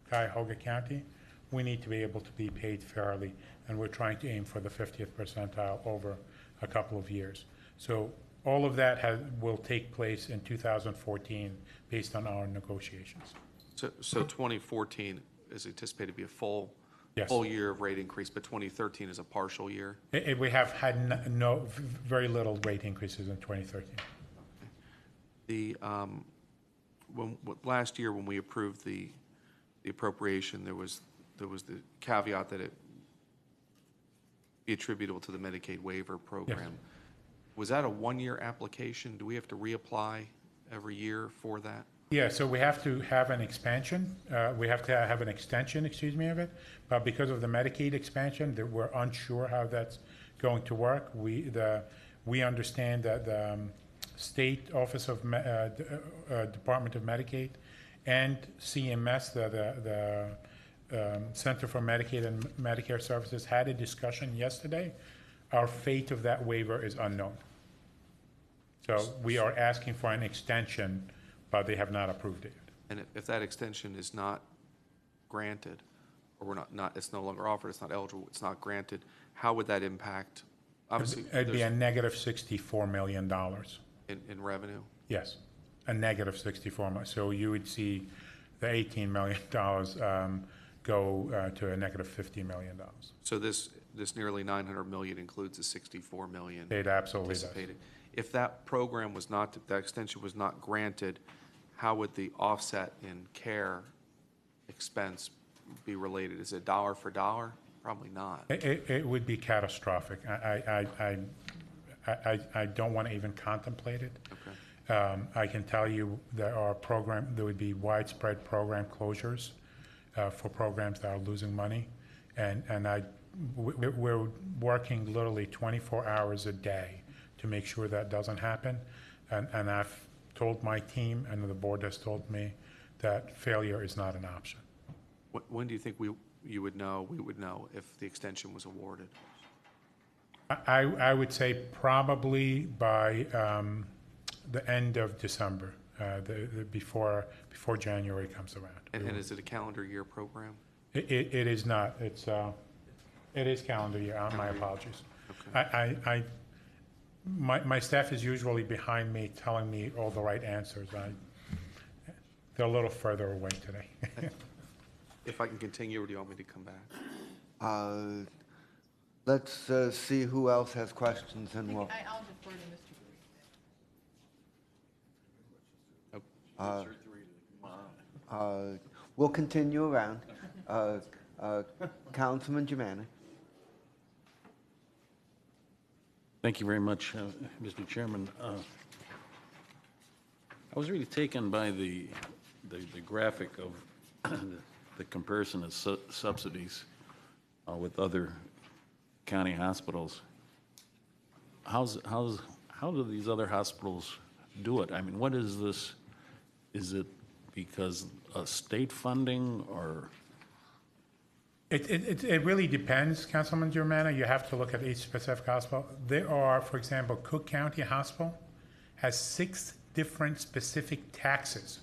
Cuyahoga County. We need to be able to be paid fairly, and we're trying to aim for the 50th percentile over a couple of years. So all of that will take place in 2014 based on our negotiations. So 2014 is anticipated to be a full Yes. full year of rate increase, but 2013 is a partial year? We have had very little rate increases in 2013. Last year when we approved the appropriation, there was the caveat that it be attributable to the Medicaid waiver program. Yes. Was that a one-year application? Do we have to reapply every year for that? Yeah, so we have to have an expansion. We have to have an extension, of it. But because of the Medicaid expansion, that we're unsure how that's going to work. We understand that the State Office of Department of Medicaid and CMS, the Center for Medicaid and Medicare Services, had a discussion yesterday. Our fate of that waiver is unknown. So we are asking for an extension, but they have not approved it yet. And if that extension is not granted, or we're not it's no longer offered, it's not eligible, it's not granted, how would that impact? Obviously, It'd be a negative $64 million. In revenue? Yes, a negative 64 million. So you would see the $18 million go to a negative $50 million. So this nearly $900 million includes the $64 million It absolutely does. anticipated. If that program was not, that extension was not granted, how would the offset in care expense be related? Is it dollar for dollar? Probably not. It would be catastrophic. I don't want to even contemplate it. Okay. I can tell you there would be widespread program closures for programs that are losing money, and we're working literally 24 hours a day to make sure that doesn't happen. And I've told my team, and the board has told me, that failure is not an option. When do you think we would know if the extension was awarded? I would say probably by the end of December, before January comes around. And is it a calendar year program? It is not. It is calendar year. My apologies. Okay. My staff is usually behind me telling me all the right answers. They're a little further away today. If I can continue, or do you want me to come back? Let's see who else has questions, and we'll. I'll defer to Mr. Green. We'll continue around. Councilman Germanic. Thank you very much, Mr. Chairman. I was really taken by the graphic of the comparison of subsidies with other county hospitals. How do these other hospitals do it? I mean, what is this? Is it because of state funding, or? It really depends, Councilman Germana. You have to look at each specific hospital. There are, for example, Cook County Hospital has 6 different specific taxes,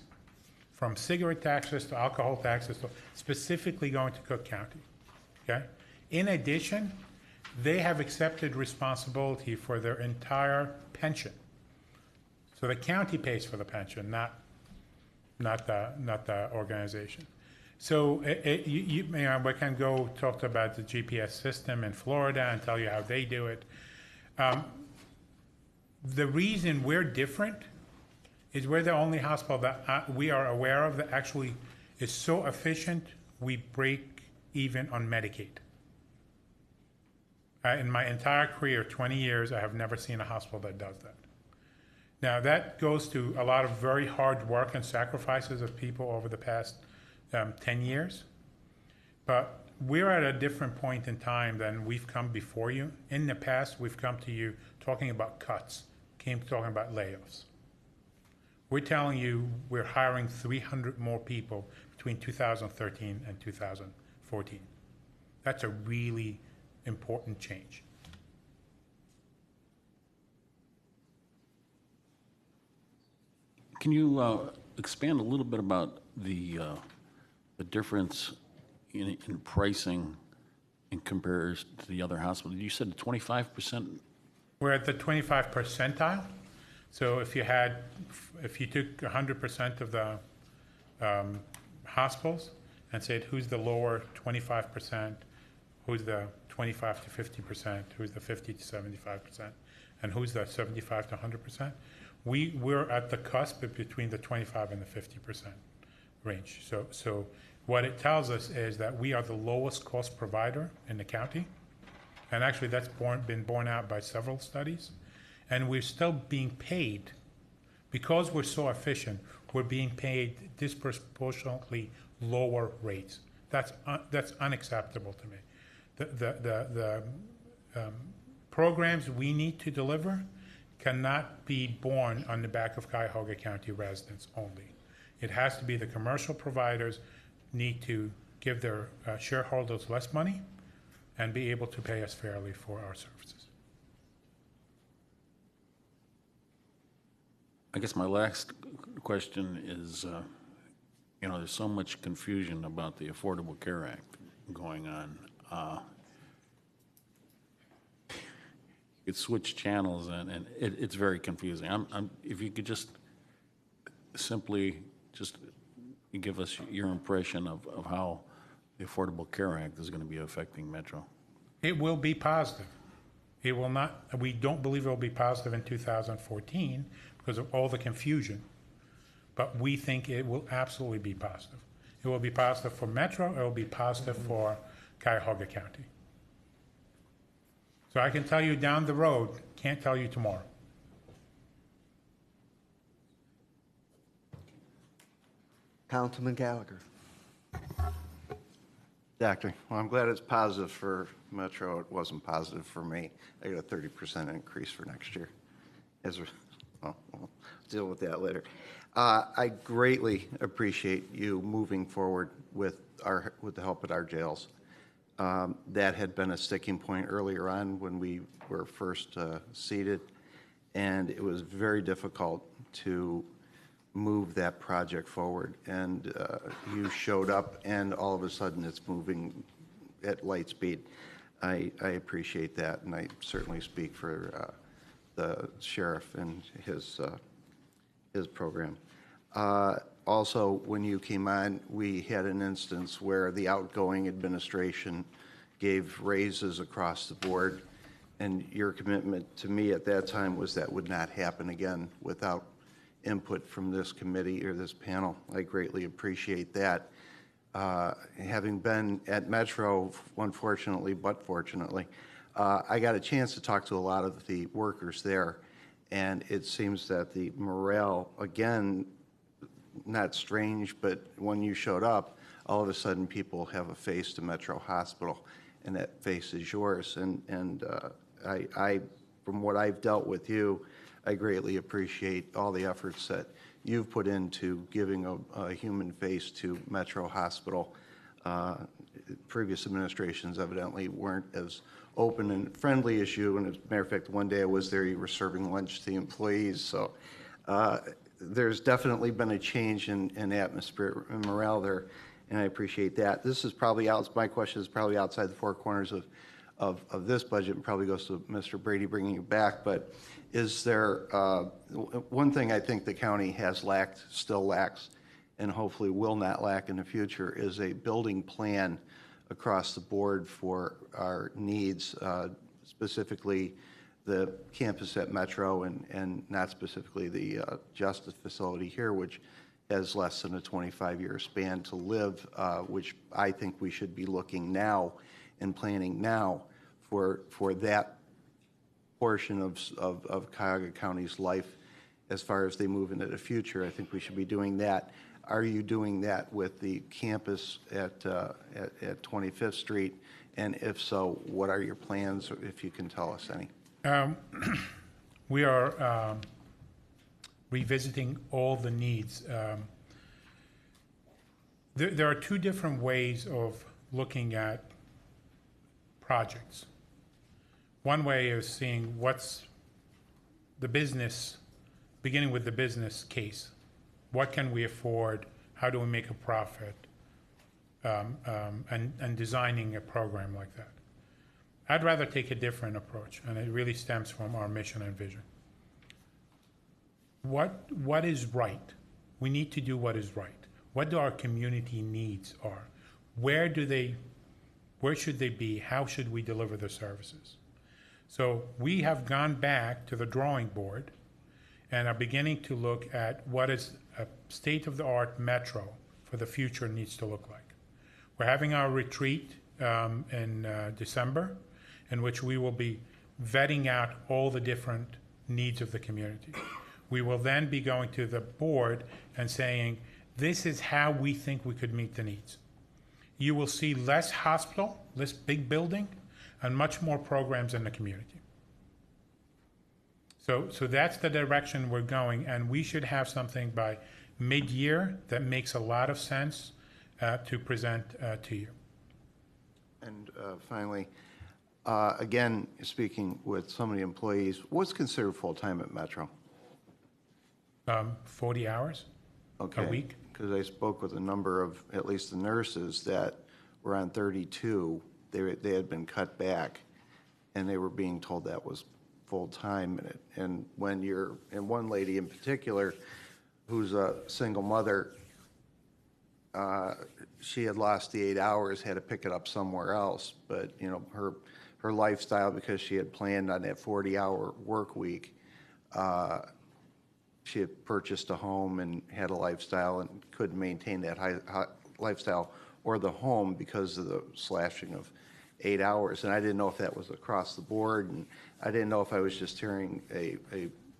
from cigarette taxes to alcohol taxes, specifically going to Cook County. Okay. In addition, they have accepted responsibility for their entire pension. So the county pays for the pension, not the organization. So you know, we can go talk about the GPS system in Florida and tell you how they do it. The reason we're different is we're the only hospital that we are aware of that actually is so efficient, we break even on Medicaid. In my entire career, 20 years, I have never seen a hospital that does that. Now, that goes to a lot of very hard work and sacrifices of people over the past 10 years. But we're at a different point in time than we've come before you. In the past, we've come to you talking about cuts, talking about layoffs. We're telling you we're hiring 300 more people between 2013 and 2014. That's a really important change. Can you expand a little bit about the difference in pricing in comparison to the other hospitals? You said 25%? We're at the 25th percentile. So if you took 100% of the hospitals and said who's the lower 25%, who's the 25 to 50%, who's the 50 to 75%, and who's the 75 to 100%, we're at the cusp between the 25 and the 50% range. So what it tells us is that we are the lowest cost provider in the county. And actually that's been borne out by several studies. And we're still being paid, because we're so efficient, we're being paid disproportionately lower rates. That's unacceptable to me. The programs we need to deliver cannot be borne on the back of Cuyahoga County residents only. It has to be the commercial providers need to give their shareholders less money and be able to pay us fairly for our services. I guess my last question is, you know, there's so much confusion about the Affordable Care Act going on. You could switch channels and it's very confusing. If you could just simply give us your impression of how the Affordable Care Act is going to be affecting Metro. It will be positive. It will not, we don't believe it will be positive in 2014 because of all the confusion, but we think it will absolutely be positive. It will be positive for Metro, it will be positive for Cuyahoga County. So I can tell you down the road, can't tell you tomorrow. Councilman Gallagher. Doctor, well, I'm glad it's positive for Metro. It wasn't positive for me. I got a 30% increase for next year. We'll deal with that later. I greatly appreciate you moving forward with the help at our jails. That had been a sticking point earlier on when we were first seated, and it was very difficult to move that project forward. And you showed up, and all of a sudden it's moving at light speed. I appreciate that, and I certainly speak for the sheriff and his program. Also, when you came on, we had an instance where the outgoing administration gave raises across the board, and your commitment to me at that time was that would not happen again without input from this committee or this panel. I greatly appreciate that. Having been at Metro, unfortunately, but fortunately, I got a chance to talk to a lot of the workers there, and it seems that the morale, again, not strange, but when you showed up, all of a sudden people have a face to Metro Hospital, and that face is yours. And I, from what I've dealt with you, I greatly appreciate all the efforts that you've put into giving a human face to Metro Hospital. Previous administrations evidently weren't as open and friendly as you, and as a matter of fact, one day I was there, you were serving lunch to the employees, so there's definitely been a change in atmosphere and morale there, and I appreciate that. This is probably my question is probably outside the four corners of this budget, and probably goes to Mr. Brady bringing it back, but is there, one thing I think the county has lacked, still lacks, and hopefully will not lack in the future, is a building plan across the board for our needs, specifically the campus at Metro and not specifically the justice facility here, which has less than a 25-year span to live, which I think we should be looking now and planning now for that portion of Cuyahoga County's life as far as they move into the future. I think we should be doing that. Are you doing that with the campus at 25th Street? And if so, what are your plans, if you can tell us any? We are revisiting all the needs. There are two different ways of looking at projects. One way is seeing what's the business, beginning with the business case. What can we afford? How do we make a profit? And designing a program like that. I'd rather take a different approach, and it really stems from our mission and vision. What is right? We need to do what is right. What do our community needs are? Where should they be? How should we deliver the services? So we have gone back to the drawing board and are beginning to look at what is a state-of-the-art metro for the future needs to look like. We're having our retreat in December, in which we will be vetting out all the different needs of the community. We will then be going to the board and saying, this is how we think we could meet the needs. You will see less hospital, less big building, and much more programs in the community. So that's the direction we're going, and we should have something by mid-year that makes a lot of sense to present to you. And finally, again, speaking with some of the employees, what's considered full-time at Metro? 40 hours a week. Because I spoke with a number of, at least the nurses, that were on 32. They had been cut back, and they were being told that was full-time. And when you're, and one lady in particular, who's a single mother, she had lost the 8 hours, had to pick it up somewhere else. But, you know, her lifestyle, because she had planned on that 40-hour work week, she had purchased a home and had a lifestyle and couldn't maintain that high lifestyle or the home because of the slashing of 8 hours. And I didn't know if that was across the board, and I didn't know if I was just hearing a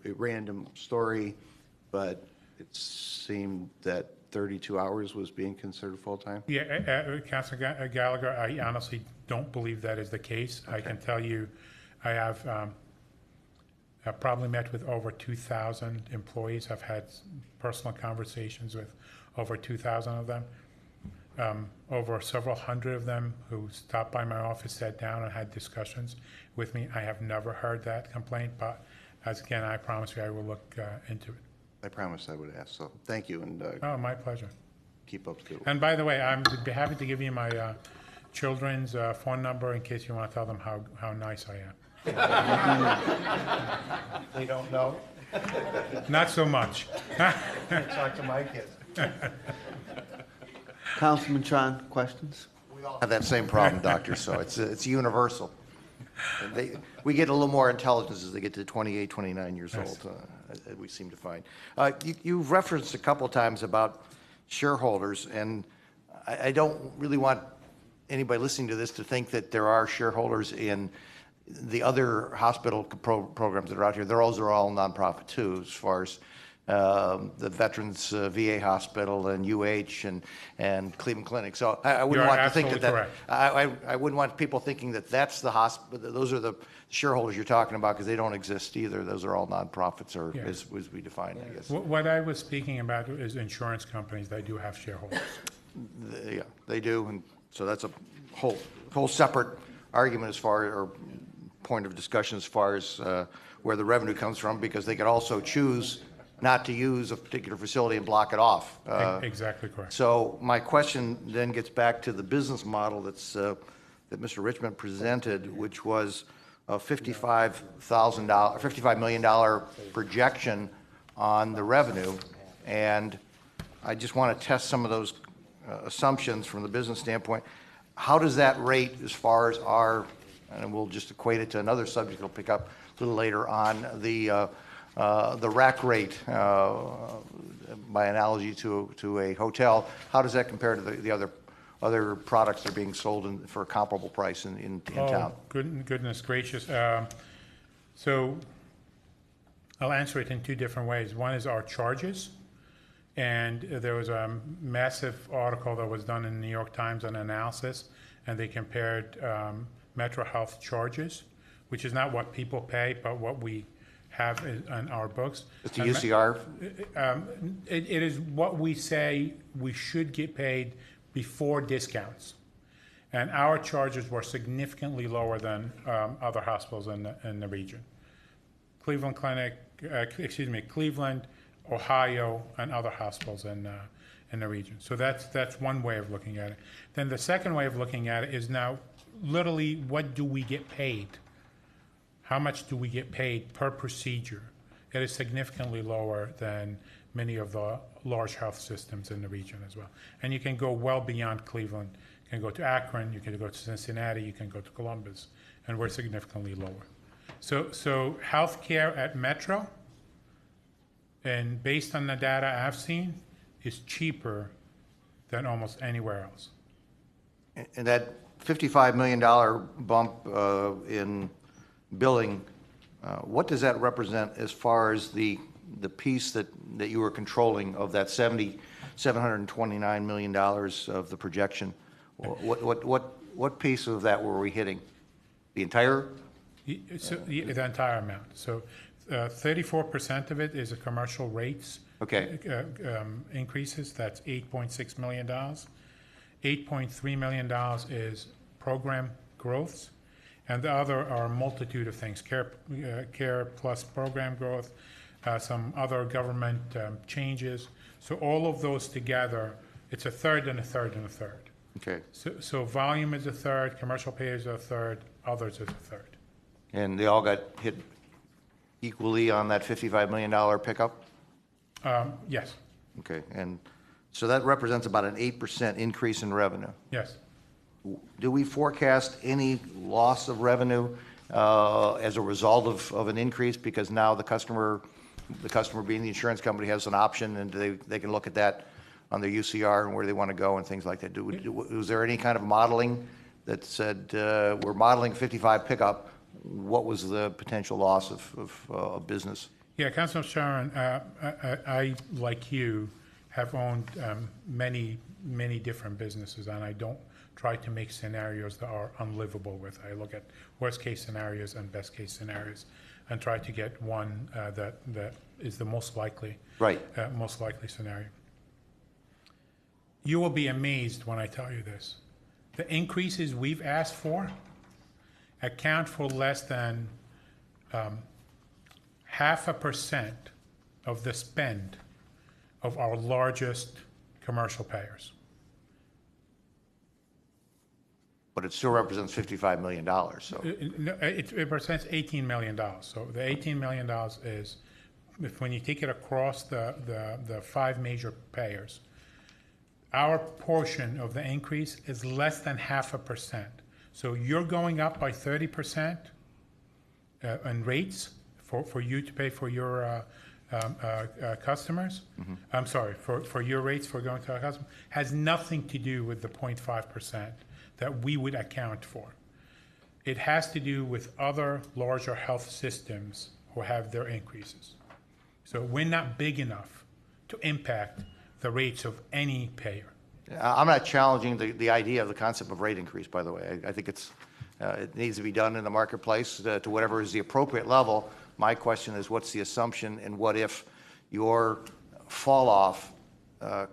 random story, but it seemed that 32 hours was being considered full-time? Yeah, Councilor Gallagher, I honestly don't believe that is the case. Okay. I can tell you I have I've probably met with over 2,000 employees. I've had personal conversations with over 2,000 of them. Over several hundred of them who stopped by my office, sat down and had discussions with me. I have never heard that complaint, but as again, I promise you I will look into it. I promised I would ask, so thank you, and oh, my pleasure. Keep up the good work. And by the way, I'm happy to give you my children's phone number in case you want to tell them how nice I am. They don't know? Not so much. Talk to my kids. Councilman Tron, questions? We all have that same problem, Doctor, so it's universal. We get a little more intelligence as they get to 28, 29 years old, we seem to find. You've referenced a couple times about shareholders, and I don't really want anybody listening to this to think that there are shareholders in the other hospital programs that are out here. Those are all nonprofit too, as far as the Veterans VA Hospital and UH and Cleveland Clinic. So I wouldn't want to think that I wouldn't want people thinking that that's the hospital. Those are the shareholders you're talking about, because they don't exist either. Those are all nonprofits, or as we define, I guess. What I was speaking about is insurance companies. They do have shareholders. Yeah, they do, and so that's a whole separate argument as far, or point of discussion as far as where the revenue comes from, because they could also choose not to use a particular facility and block it off. Exactly correct. So my question then gets back to the business model that's that Mr. Richmond presented, which was a $55 million projection on the revenue. And I just want to test some of those assumptions from the business standpoint. How does that rate as far as our, and we'll just equate it to another subject we'll pick up a little later on, the rack rate, by analogy to a hotel, how does that compare to the other products that are being sold for a comparable price in town? Goodness gracious. So I'll answer it in two different ways. One is our charges. And there was a massive article that was done in the New York Times on analysis, and they compared MetroHealth charges, which is not what people pay, but what we have in our books. It's the UCR? It is what we say we should get paid before discounts. And our charges were significantly lower than other hospitals in the region. Cleveland, Ohio, and other hospitals in the region. So that's one way of looking at it. Then the second way of looking at it is now literally what do we get paid? How much do we get paid per procedure? It is significantly lower than many of the large health systems in the region as well. And you can go well beyond Cleveland. You can go to Akron, you can go to Cincinnati, you can go to Columbus, and we're significantly lower. So healthcare at Metro, and based on the data I've seen, is cheaper than almost anywhere else. And that $55 million bump in billing, what does that represent as far as the piece that you were controlling of that $729 million of the projection? What piece of that were we hitting? The entire? The entire amount. So 34% of it is a commercial rates increases. That's $8.6 million. $8.3 million is program growths. And the other are a multitude of things, care plus program growth, some other government changes. So all of those together, it's a third and a third and a third. Okay. So volume is a third, commercial payers are a third, others is a third. And they all got hit equally on that $55 million pickup? Yes. Okay. And so that represents about an 8% increase in revenue. Yes. Do we forecast any loss of revenue as a result of an increase? Because now the customer being the insurance company has an option, and they can look at that on their UCR and where they want to go and things like that. Was there any kind of modeling that said we're modeling 55 pickup? What was the potential loss of business? Yeah, Councilman Sharon, I, like you, have owned many different businesses, and I don't try to make scenarios that are unlivable with. I look at worst case scenarios and best case scenarios and try to get one that is the most likely, most likely scenario. You will be amazed when I tell you this. The increases we've asked for account for less than 0.5% of the spend of our largest commercial payers. But it still represents $55 million. So it represents $18 million. So the $18 million is, when you take it across the five major payers, our portion of the increase is less than 0.5%. So you're going up by 30% in rates for you to pay for your customers. Mm-hmm. I'm sorry, for your rates for going to our customers, has nothing to do with the 0.5% that we would account for. It has to do with other larger health systems who have their increases. So we're not big enough to impact the rates of any payer. I'm not challenging the idea of the concept of rate increase, by the way. I think it needs to be done in the marketplace to whatever is the appropriate level. My question is, what's the assumption, and what if your fall off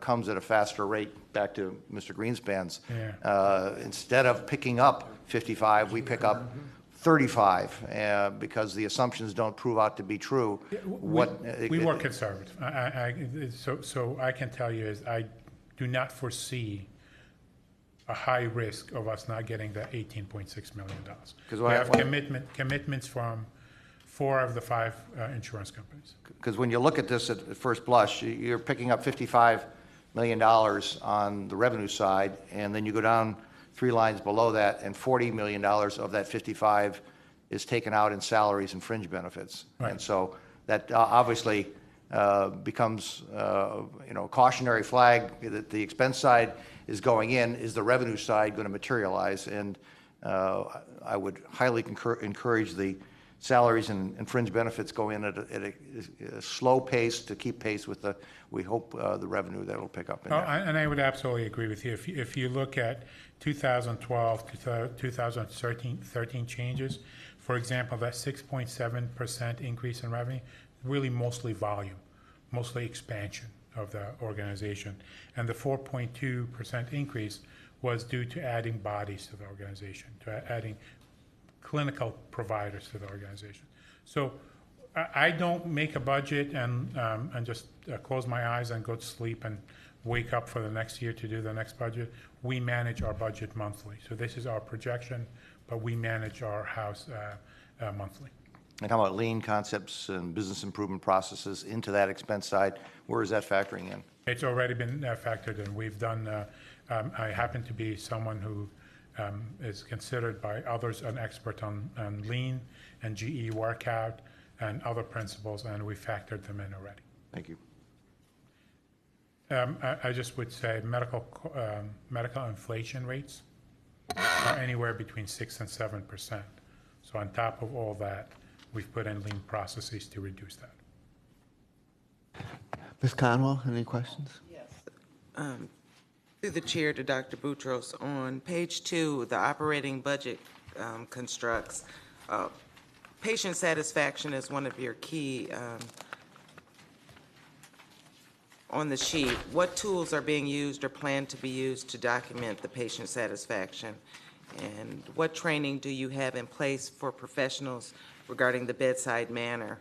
comes at a faster rate? Back to Mr. Greenspan's. Yeah. Instead of picking up 55, we pick up 35 because the assumptions don't prove out to be true. We work conservative. So I can tell you is I do not foresee a high risk of us not getting that $18.6 million. 'Cause We when I- have commitments from 4 of the 5 insurance companies. Because when you look at this at first blush, you're picking up $55 million on the revenue side, and then you go down 3 lines below that, and $40 million of that 55 is taken out in salaries and fringe benefits. Right. And so that obviously becomes, a cautionary flag that the expense side is going in. Is the revenue side going to materialize? And I would highly encourage the salaries and fringe benefits go in at a slow pace to keep pace with we hope, the revenue that will pick up in that. And I would absolutely agree with you. If you look at 2012 to 2013 changes, for example, that 6.7% increase in revenue, really mostly volume, mostly expansion of the organization. And the 4.2% increase was due to adding bodies to the organization, to adding clinical providers to the organization. So I don't make a budget and just close my eyes and go to sleep and wake up for the next year to do the next budget. We manage our budget monthly. So this is our projection, but we manage our house monthly. And how about lean concepts and business improvement processes into that expense side? Where is that factoring in? It's already been factored in. We've done, I happen to be someone who is considered by others an expert on lean and GE workout and other principles, and we factored them in already. Thank you. I just would say medical inflation rates are anywhere between 6 and 7%. So on top of all that, we've put in lean processes to reduce that. Ms. Conwell, any questions? Yes. Through the chair to Dr. Boutros, on page 2, the operating budget constructs, patient satisfaction is one of your key on the sheet. What tools are being used or planned to be used to document the patient satisfaction? And what training do you have in place for professionals regarding the bedside manner?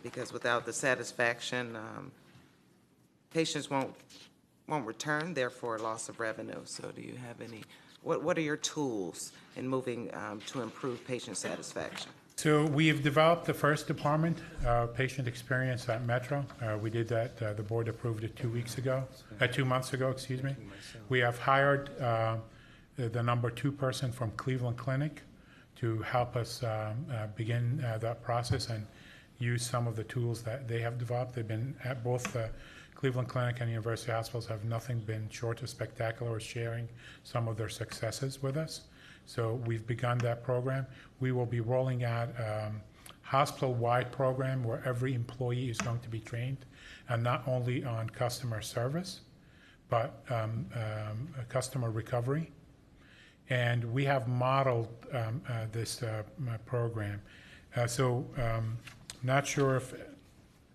Because without the satisfaction, patients won't return, therefore loss of revenue. So do you have any, what are your tools in moving to improve patient satisfaction? So we have developed the first department, patient experience at Metro. We did that, the board approved it 2 months ago, excuse me. We have hired the number 2 person from Cleveland Clinic to help us begin that process and use some of the tools that they have developed. They've been at both Cleveland Clinic and University Hospitals have nothing been short of spectacular or sharing some of their successes with us. So we've begun that program. We will be rolling out a hospital-wide program where every employee is going to be trained, and not only on customer service, but customer recovery. And we have modeled this program. Not sure if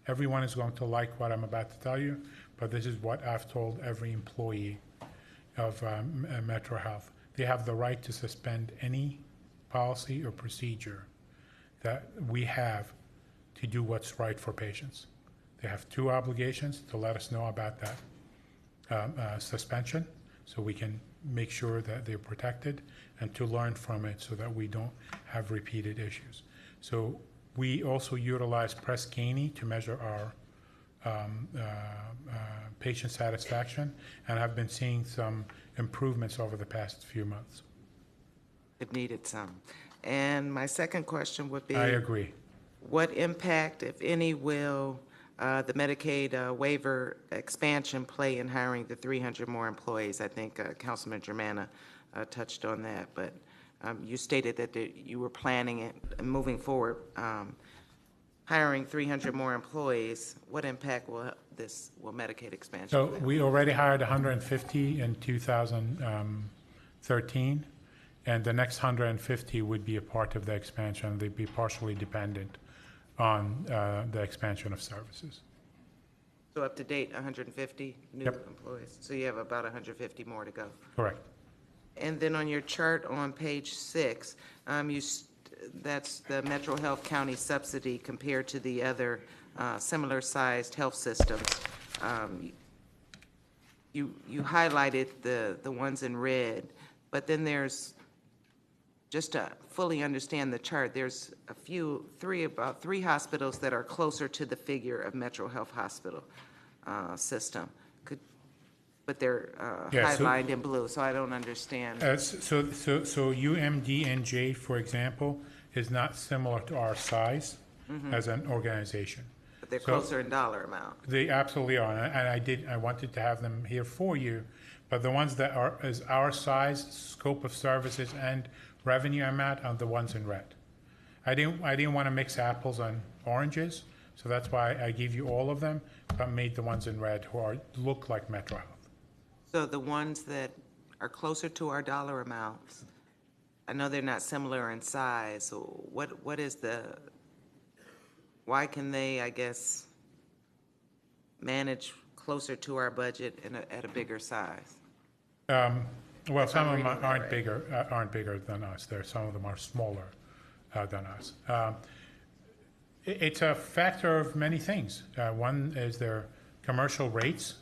everyone is going to like what I'm about to tell you, but this is what I've told every employee of MetroHealth. They have the right to suspend any policy or procedure that we have to do what's right for patients. They have 2 obligations: to let us know about that suspension so we can make sure that they're protected, and to learn from it so that we don't have repeated issues. So we also utilize Press Ganey to measure our patient satisfaction, and have been seeing some improvements over the past few months. It needed some. And my second question would be, I agree. what impact, if any, will the Medicaid waiver expansion play in hiring the 300 more employees? I think Councilman Germana touched on that, but you stated that you were planning it and moving forward, hiring 300 more employees. What impact will Medicaid expansion So play? we already hired 150 in 2013, and the next 150 would be a part of the expansion. They'd be partially dependent on the expansion of services. So up to date, 150 new Yep. employees. So you have about 150 more to go. Correct. And then on your chart on page 6, that's the MetroHealth County subsidy compared to the other similar-sized health systems. you highlighted the ones in red, but then there's, just to fully understand the chart, there's about three hospitals that are closer to the figure of MetroHealth Hospital system. But they're Yeah, so- highlighted in blue, so I don't understand. So UMDNJ, for example, is not similar to our size as an organization. But they're So- closer in dollar amount. They absolutely are, and I wanted to have them here for you, but the ones that are as our size, scope of services, and revenue amount are the ones in red. I didn't want to mix apples and oranges, so that's why I gave you all of them, but made the ones in red who look like MetroHealth. So the ones that are closer to our dollar amounts, I know they're not similar in size, so what is why can they, I guess, manage closer to our budget at a bigger size? Well, some of them reading that right. aren't bigger than us. Some of them are smaller than us. It's a factor of many things. One is their commercial rates.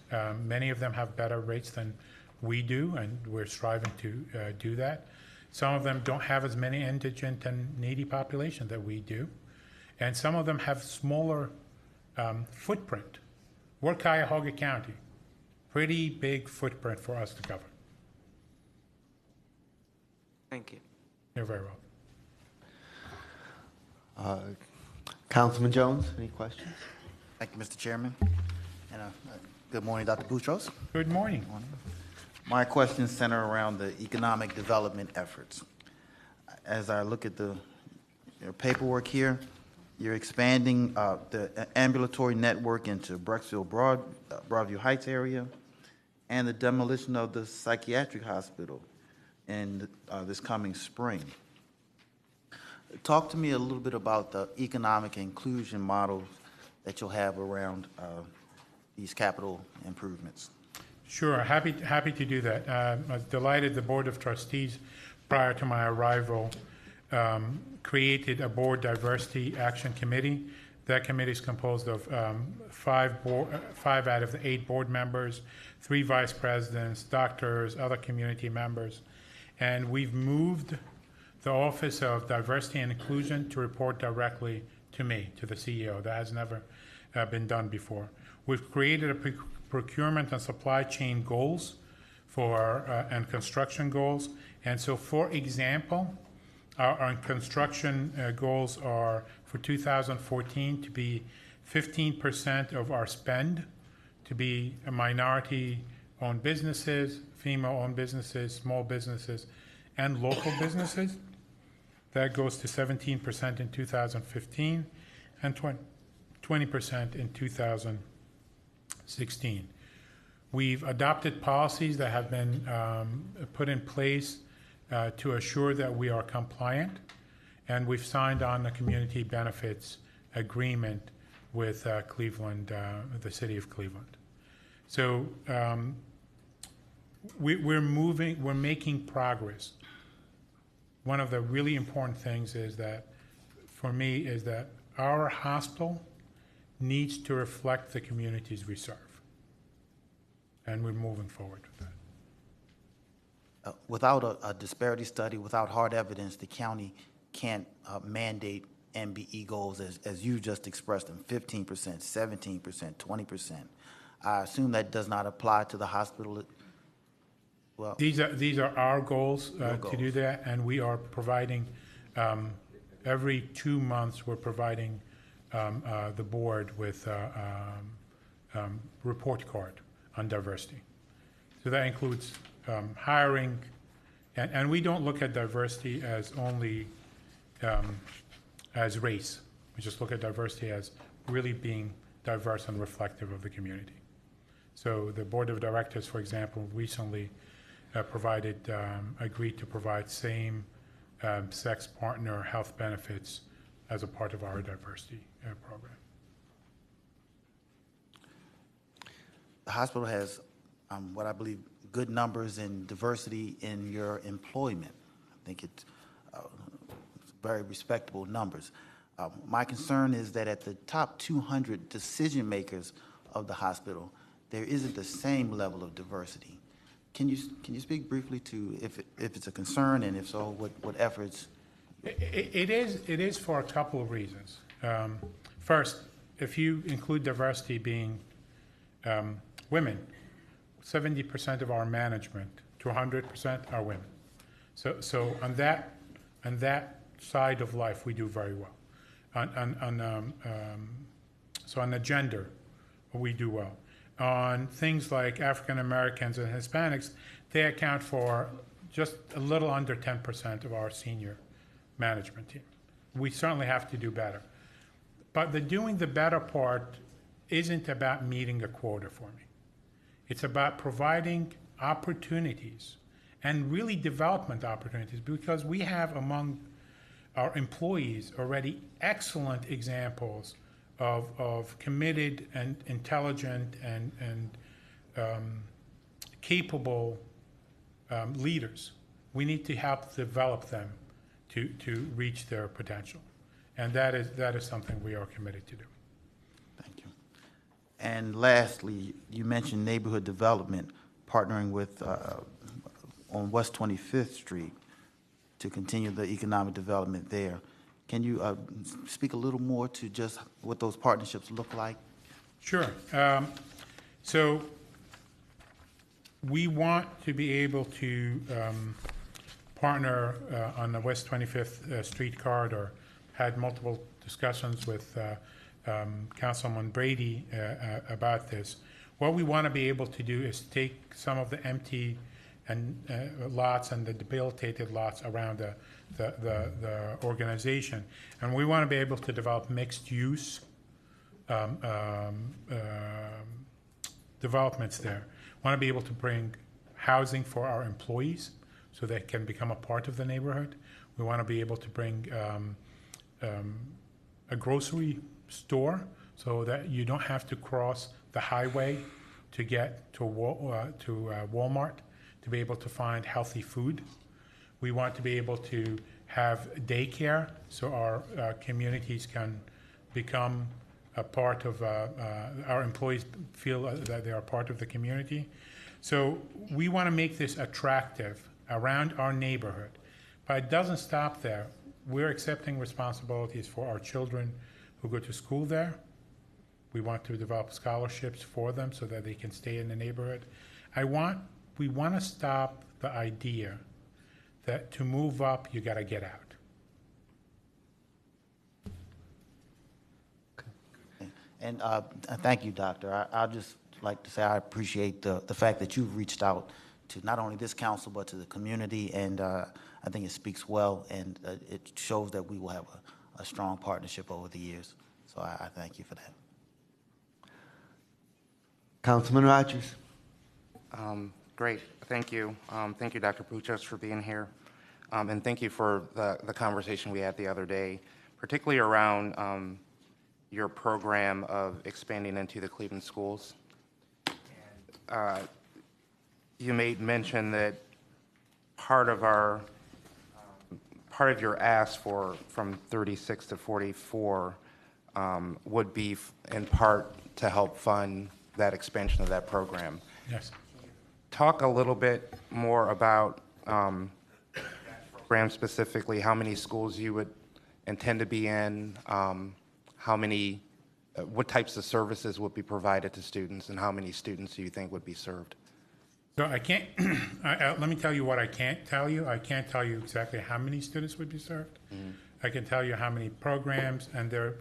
Many of them have better rates than we do, and we're striving to do that. Some of them don't have as many indigent and needy population that we do, and some of them have smaller footprint. We're Cuyahoga County, pretty big footprint for us to cover. Thank you. You're very welcome. Councilman Jones, any questions? Thank you, Mr. Chairman. And good morning, Dr. Boutros. Good morning. My questions center around the economic development efforts. As I look at your paperwork here, you're expanding the ambulatory network into Brecksville Broadview Heights area, and the demolition of the psychiatric hospital in this coming spring. Talk to me a little bit about the economic inclusion models that you'll have around these capital improvements. Sure, happy to do that. I was delighted the Board of Trustees, prior to my arrival, created a Board Diversity Action Committee. That committee is composed of 5 out of the 8 board members, 3 vice presidents, doctors, other community members. And we've moved the Office of Diversity and Inclusion to report directly to me, to the CEO. That has never been done before. We've created a procurement and supply chain goals and construction goals. And so, for example, our construction goals are for 2014 to be 15% of our spend to be minority-owned businesses, female-owned businesses, small businesses, and local businesses. That goes to 17% in 2015 and 20% in 2016. We've adopted policies that have been put in place to assure that we are compliant, and we've signed on the community benefits agreement with Cleveland, the city of Cleveland. So we're making progress. One of the really important things for me is that our hospital needs to reflect the communities we serve. And we're moving forward with that. Without a disparity study, without hard evidence, the county can't mandate MBE goals as you just expressed them, 15%, 17%, 20%. I assume that does not apply to the hospital. Well, these are our goals to do that, and we are providing every 2 months. We're providing the board with report card on diversity. So that includes hiring, and we don't look at diversity as only as race. We just look at diversity as really being diverse and reflective of the community. So the board of directors, for example, recently agreed to provide same sex partner health benefits as a part of our diversity program. the hospital has what I believe good numbers in diversity in your employment. I think it's very respectable numbers. My concern is that at the top 200 decision makers of the hospital, there isn't the same level of diversity. Can you speak briefly to if it's a concern, and if so, what efforts? It is for a couple of reasons. First, if you include diversity being women, 70% of our management to 100% are women. So on that side of life, we do very well. So on the gender, we do well. On things like African Americans and Hispanics, they account for just a little under 10% of our senior management team. We certainly have to do better. But the doing the better part isn't about meeting a quota for me. It's about providing opportunities and really development opportunities, because we have among our employees already excellent examples of committed and intelligent and capable leaders. We need to help develop them to reach their potential. And that is something we are committed to do. Thank you. And lastly, you mentioned neighborhood development, partnering with, on West 25th Street to continue the economic development there. Can you speak a little more to just what those partnerships look like? Sure. So we want to be able to partner on the West 25th Street corridor. Had multiple discussions with Councilman Brady about this. What we want to be able to do is take some of the empty and lots and the debilitated lots around the organization, and we want to be able to develop mixed use developments there. Want to be able to bring housing for our employees so they can become a part of the neighborhood. We want to be able to bring a grocery store so that you don't have to cross the highway to get to Walmart to be able to find healthy food. We want to be able to have daycare so our communities can become a part of, our employees feel that they are part of the community. So we want to make this attractive around our neighborhood. But it doesn't stop there. We're accepting responsibilities for our children who go to school there. We want to develop scholarships for them so that they can stay in the neighborhood. We want to stop the idea that to move up, you got to get out. And thank you, Doctor. I'd just like to say I appreciate the fact that you've reached out to not only this council, but to the community, and I think it speaks well, and it shows that we will have a strong partnership over the years. So I thank you for that. Councilman Rogers. Great, thank you. Thank you, Dr. Puchos, for being here. And thank you for the conversation we had the other day, particularly around your program of expanding into the Cleveland schools. You made mention that part of your ask from 36 to 44 would be in part to help fund that expansion of that program. Yes. Talk a little bit more about that program specifically, how many schools you would intend to be in, what types of services would be provided to students, and how many students do you think would be served? So I can't, let me tell you what I can't tell you. I can't tell you exactly how many students would be served. Mm-hmm. I can tell you how many programs, and they're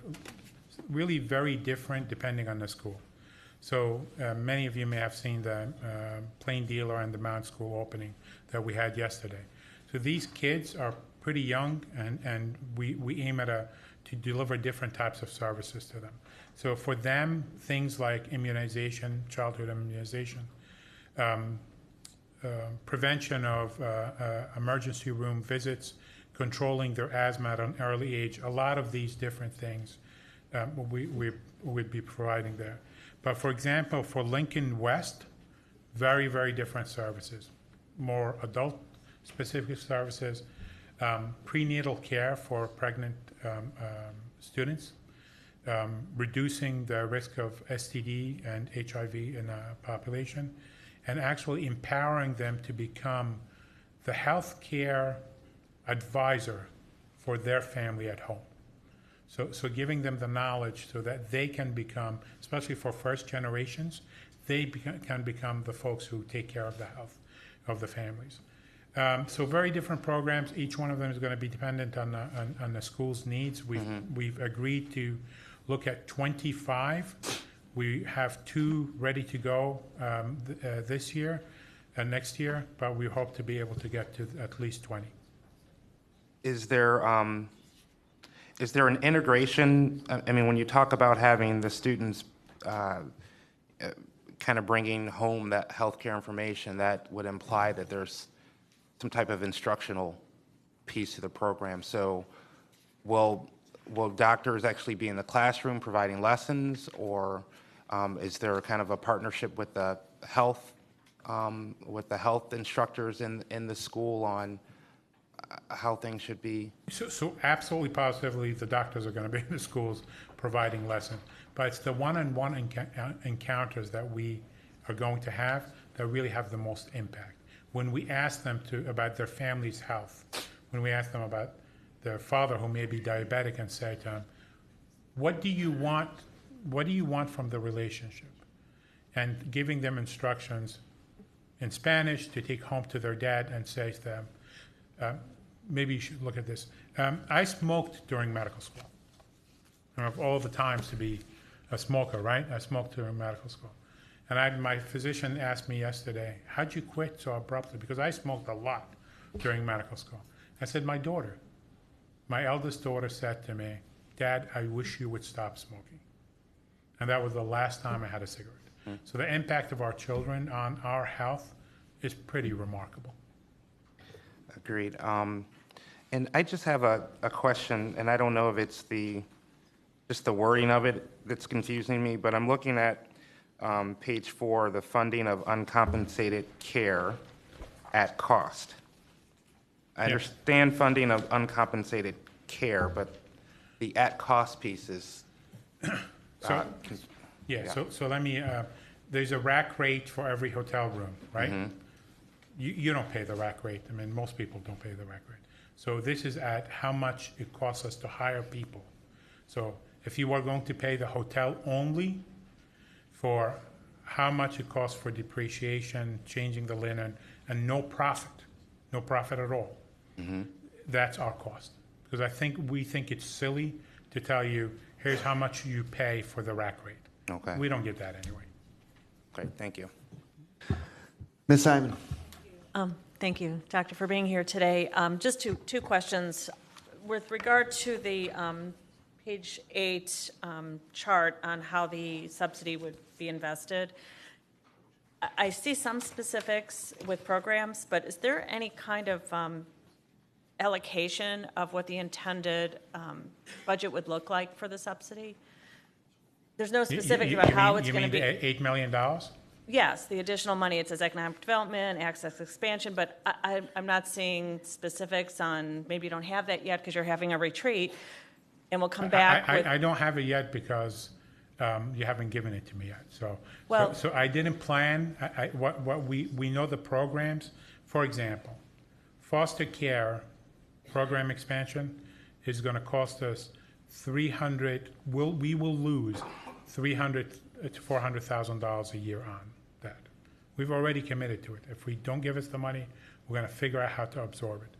really very different depending on the school. So many of you may have seen the Plain Dealer and the Mount School opening that we had yesterday. So these kids are pretty young, and we aim at to deliver different types of services to them. So for them, things like immunization, childhood immunization, prevention of emergency room visits, controlling their asthma at an early age, a lot of these different things we would be providing there. But for example, for Lincoln West, very, very different services, more adult-specific services, prenatal care for pregnant students, reducing the risk of STD and HIV in the population, and actually empowering them to become the healthcare advisor for their family at home. So giving them the knowledge so that they can become, especially for first generations, can become the folks who take care of the health of the families. So very different programs. Each one of them is going to be dependent on the school's needs. We've agreed to look at 25. We have 2 ready to go this year and next year, but we hope to be able to get to at least 20. Is there an integration? I mean, when you talk about having the students kind of bringing home that healthcare information, that would imply that there's some type of instructional piece to the program. So will doctors actually be in the classroom providing lessons, or is there kind of a partnership with the health instructors in the school on how things should be? So absolutely positively, the doctors are going to be in the schools providing lessons, but it's the one-on-one encounters that we are going to have that really have the most impact. When we ask them about their family's health, when we ask them about their father who may be diabetic, and say to them, what do you want from the relationship? And giving them instructions in Spanish to take home to their dad and say to them, maybe you should look at this. I smoked during medical school. Of all the times to be a smoker, right? I smoked during medical school. And my physician asked me yesterday, how'd you quit so abruptly? Because I smoked a lot during medical school. I said, my eldest daughter said to me, Dad, I wish you would stop smoking. And that was the last time I had a cigarette. So the impact of our children on our health is pretty remarkable. Agreed. And I just have a question, and I don't know if it's just the wording of it that's confusing me, but I'm looking at page 4, the funding of uncompensated care at cost. I understand funding of uncompensated care, but the at-cost piece is... So let me, there's a rack rate for every hotel room, right? You don't pay the rack rate. I mean, most people don't pay the rack rate. So this is at how much it costs us to hire people. So if you are going to pay the hotel only for how much it costs for depreciation, changing the linen, and no profit at all, that's our cost. Because we think it's silly to tell you, here's how much you pay for the rack rate. Okay. We don't get that anyway. Great, thank you. Ms. Simon. Thank you, Doctor, for being here today. Just two questions. With regard to the page 8 chart on how the subsidy would be invested, I see some specifics with programs, but is there any kind of allocation of what the intended budget would look like for the subsidy? There's no specifics about how it's going to be. You mean the $8 million? Yes, the additional money, it says economic development, access expansion, but I'm not seeing specifics on, maybe you don't have that yet because you're having a retreat, and we'll come back with... I don't have it yet because you haven't given it to me yet. So I didn't plan. We know the programs. For example, foster care program expansion is going to cost us we will lose $300,000 to $400,000 a year on that. We've already committed to it. If we don't give us the money, we're going to figure out how to absorb it.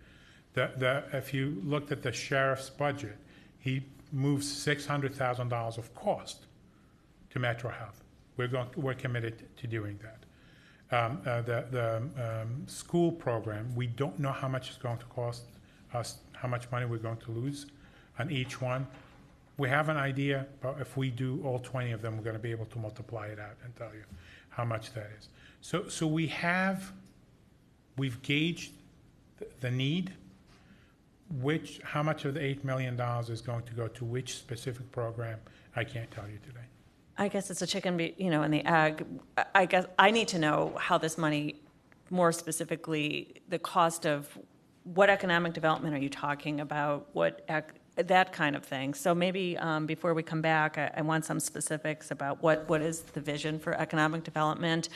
If you looked at the sheriff's budget, he moves $600,000 of cost to MetroHealth. We're committed to doing that. The school program, we don't know how much it's going to cost us, how much money we're going to lose on each one. We have an idea, but if we do all 20 of them, we're going to be able to multiply it out and tell you how much that is. So we've gauged the need. How much of the $8 million is going to go to which specific program, I can't tell you today. I guess it's a chicken, and the egg. I guess I need to know how this money, more specifically, the cost of what economic development are you talking about? What that kind of thing. So maybe before we come back, I want some specifics about what is the vision for economic development?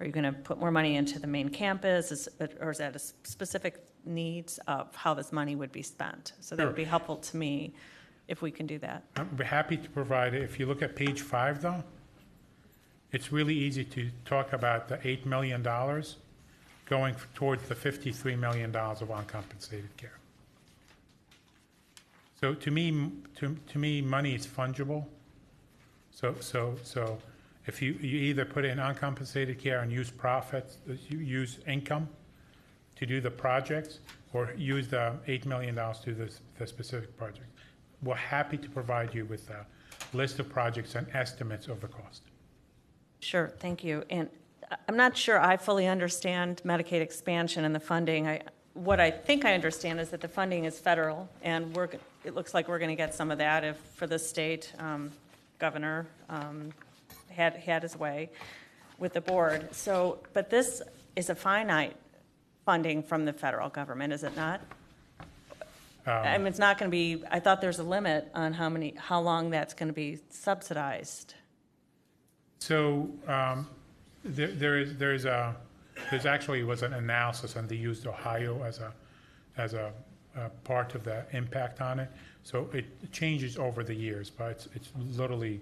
Are you going to put more money into the main campus, or is that a specific needs of how this money would be spent? So that would be helpful to me if we can do that. I'd be happy to provide it. If you look at page 5, though, it's really easy to talk about the $8 million going towards the $53 million of uncompensated care. So to me, money is fungible. So if you either put in uncompensated care and use profits, you use income to do the projects, or use the $8 million to do the specific project. We're happy to provide you with a list of projects and estimates of the cost. Sure, thank you. And I'm not sure I fully understand Medicaid expansion and the funding. What I think I understand is that the funding is federal, and it looks like we're going to get some of that if, for the state, governor had his way with the board. So, but this is a finite funding from the federal government, is it not? I mean, it's not going to be, I thought there's a limit on how long that's going to be subsidized. So there's actually was an analysis, and they used Ohio as a part of the impact on it. So it changes over the years, but it's literally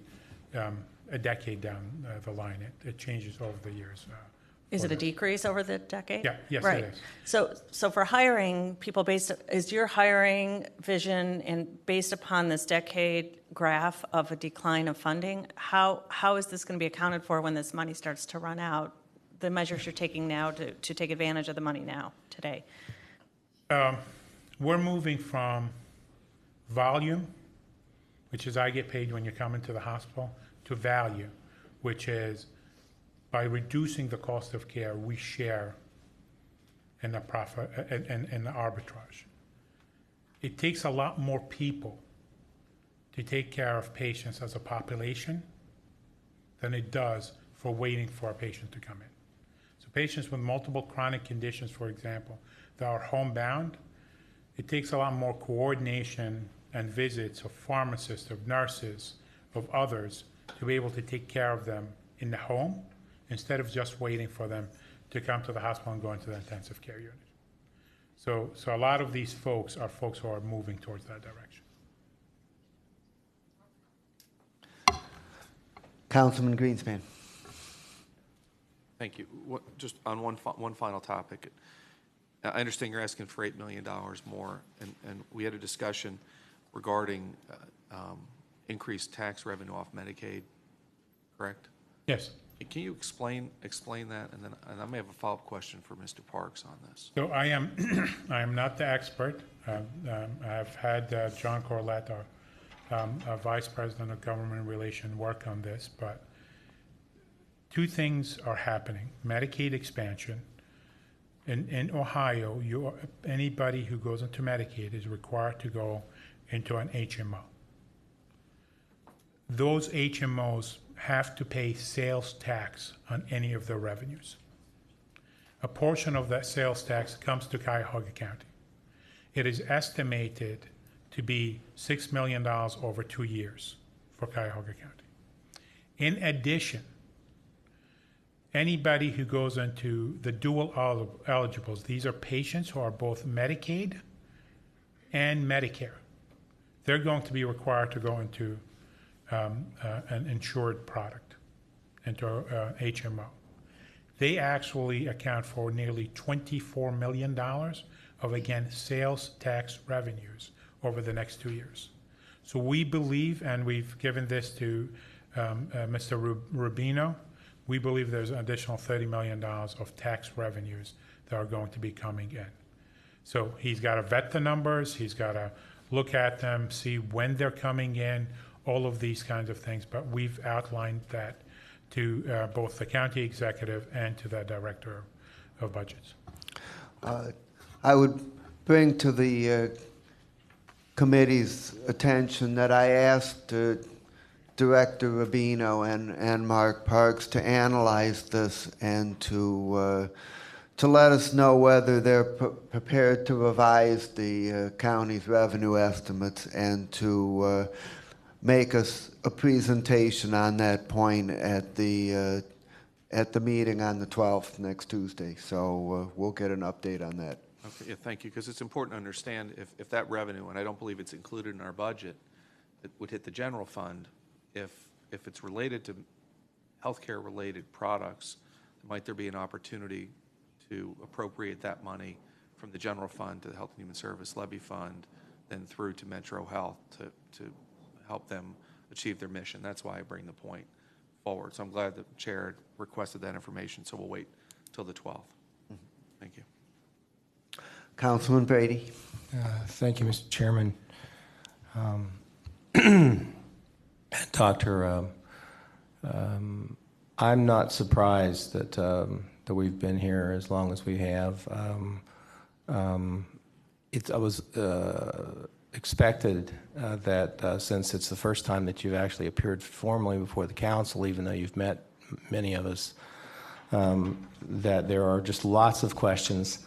a decade down the line. It changes over the years. Is it a decrease over the decade? Yeah, yes, right. it is. So for hiring people is your hiring vision and based upon this decade graph of a decline of funding, how is this going to be accounted for when this money starts to run out? The measures you're taking now to take advantage of the money now, today? We're moving from volume, which is I get paid when you come into the hospital, to value, which is by reducing the cost of care, we share in the profit and the arbitrage. It takes a lot more people to take care of patients as a population than it does for waiting for a patient to come in. So patients with multiple chronic conditions, for example, that are homebound, it takes a lot more coordination and visits of pharmacists, of nurses, of others to be able to take care of them in the home instead of just waiting for them to come to the hospital and go into the intensive care unit. So a lot of these folks are folks who are moving towards that direction. Councilman Greenspan. Thank you. Just on one final topic. I understand you're asking for $8 million more, and we had a discussion regarding increased tax revenue off Medicaid, correct? Yes. Can you explain that, and then I may have a follow-up question for Mr. Parks on this. So I am not the expert. I've had John Corlett, our Vice President of Government Relations, work on this, but two things are happening. Medicaid expansion. In Ohio, anybody who goes into Medicaid is required to go into an HMO. Those HMOs have to pay sales tax on any of their revenues. A portion of that sales tax comes to Cuyahoga County. It is estimated to be $6 million over 2 years for Cuyahoga County. In addition, anybody who goes into the dual eligibles, these are patients who are both Medicaid and Medicare. They're going to be required to go into an insured product, into HMO. They actually account for nearly $24 million of, again, sales tax revenues over the next 2 years. So we believe, and we've given this to Mr. Rubino, we believe there's an additional $30 million of tax revenues that are going to be coming in. So he's got to vet the numbers, he's got to look at them, see when they're coming in, all of these kinds of things, but we've outlined that to both the county executive and to the director of budgets. I would bring to the committee's attention that I asked Director Rubino and Mark Parks to analyze this and to to let us know whether they're prepared to revise the county's revenue estimates and to make us a presentation on that point at the meeting on the 12th, next Tuesday. So we'll get an update on that. Okay, yeah, thank you, because it's important to understand if that revenue, and I don't believe it's included in our budget, that would hit the general fund, if it's related to healthcare-related products, might there be an opportunity to appropriate that money from the general fund to the Health and Human Service Levy Fund, then through to MetroHealth to help them achieve their mission? That's why I bring the point forward. So I'm glad the chair requested that information, so we'll wait till the 12th. Thank you. Councilman Brady. Thank you, Mr. Chairman. Doctor, I'm not surprised that we've been here as long as we have. I was expected that since it's the first time that you've actually appeared formally before the council, even though you've met many of us, that there are just lots of questions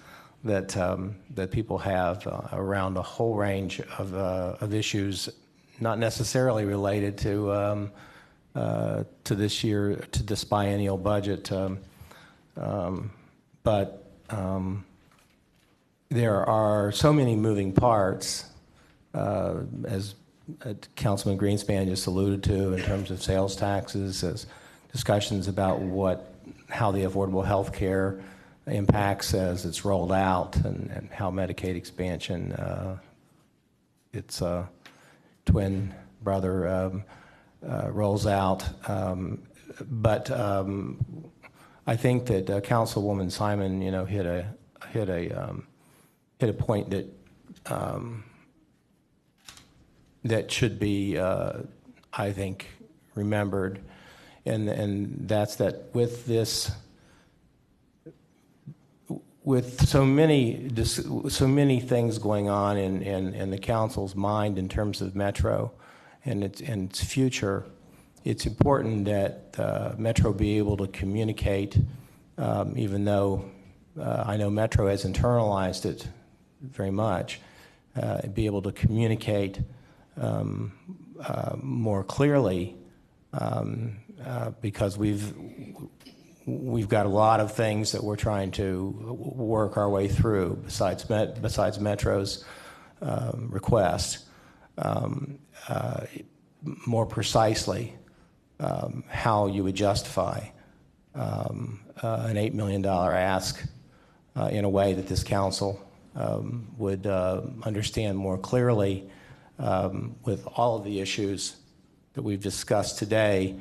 that people have around a whole range of issues, not necessarily related to this year, to this biennial budget, but there are so many moving parts, as Councilman Greenspan just alluded to, in terms of sales taxes, as discussions about how the affordable health care impacts as it's rolled out, and how Medicaid expansion, its twin brother, rolls out. But I think that Councilwoman Simon, hit a point that should be, I think, remembered, and that's that with so many things going on in the council's mind in terms of Metro and its future, it's important that Metro be able to communicate, even though I know Metro has internalized it very much, be able to communicate more clearly, because we've got a lot of things that we're trying to work our way through besides Metro's request. More precisely, how you would justify an $8 million ask in a way that this council would understand more clearly, with all of the issues that we've discussed today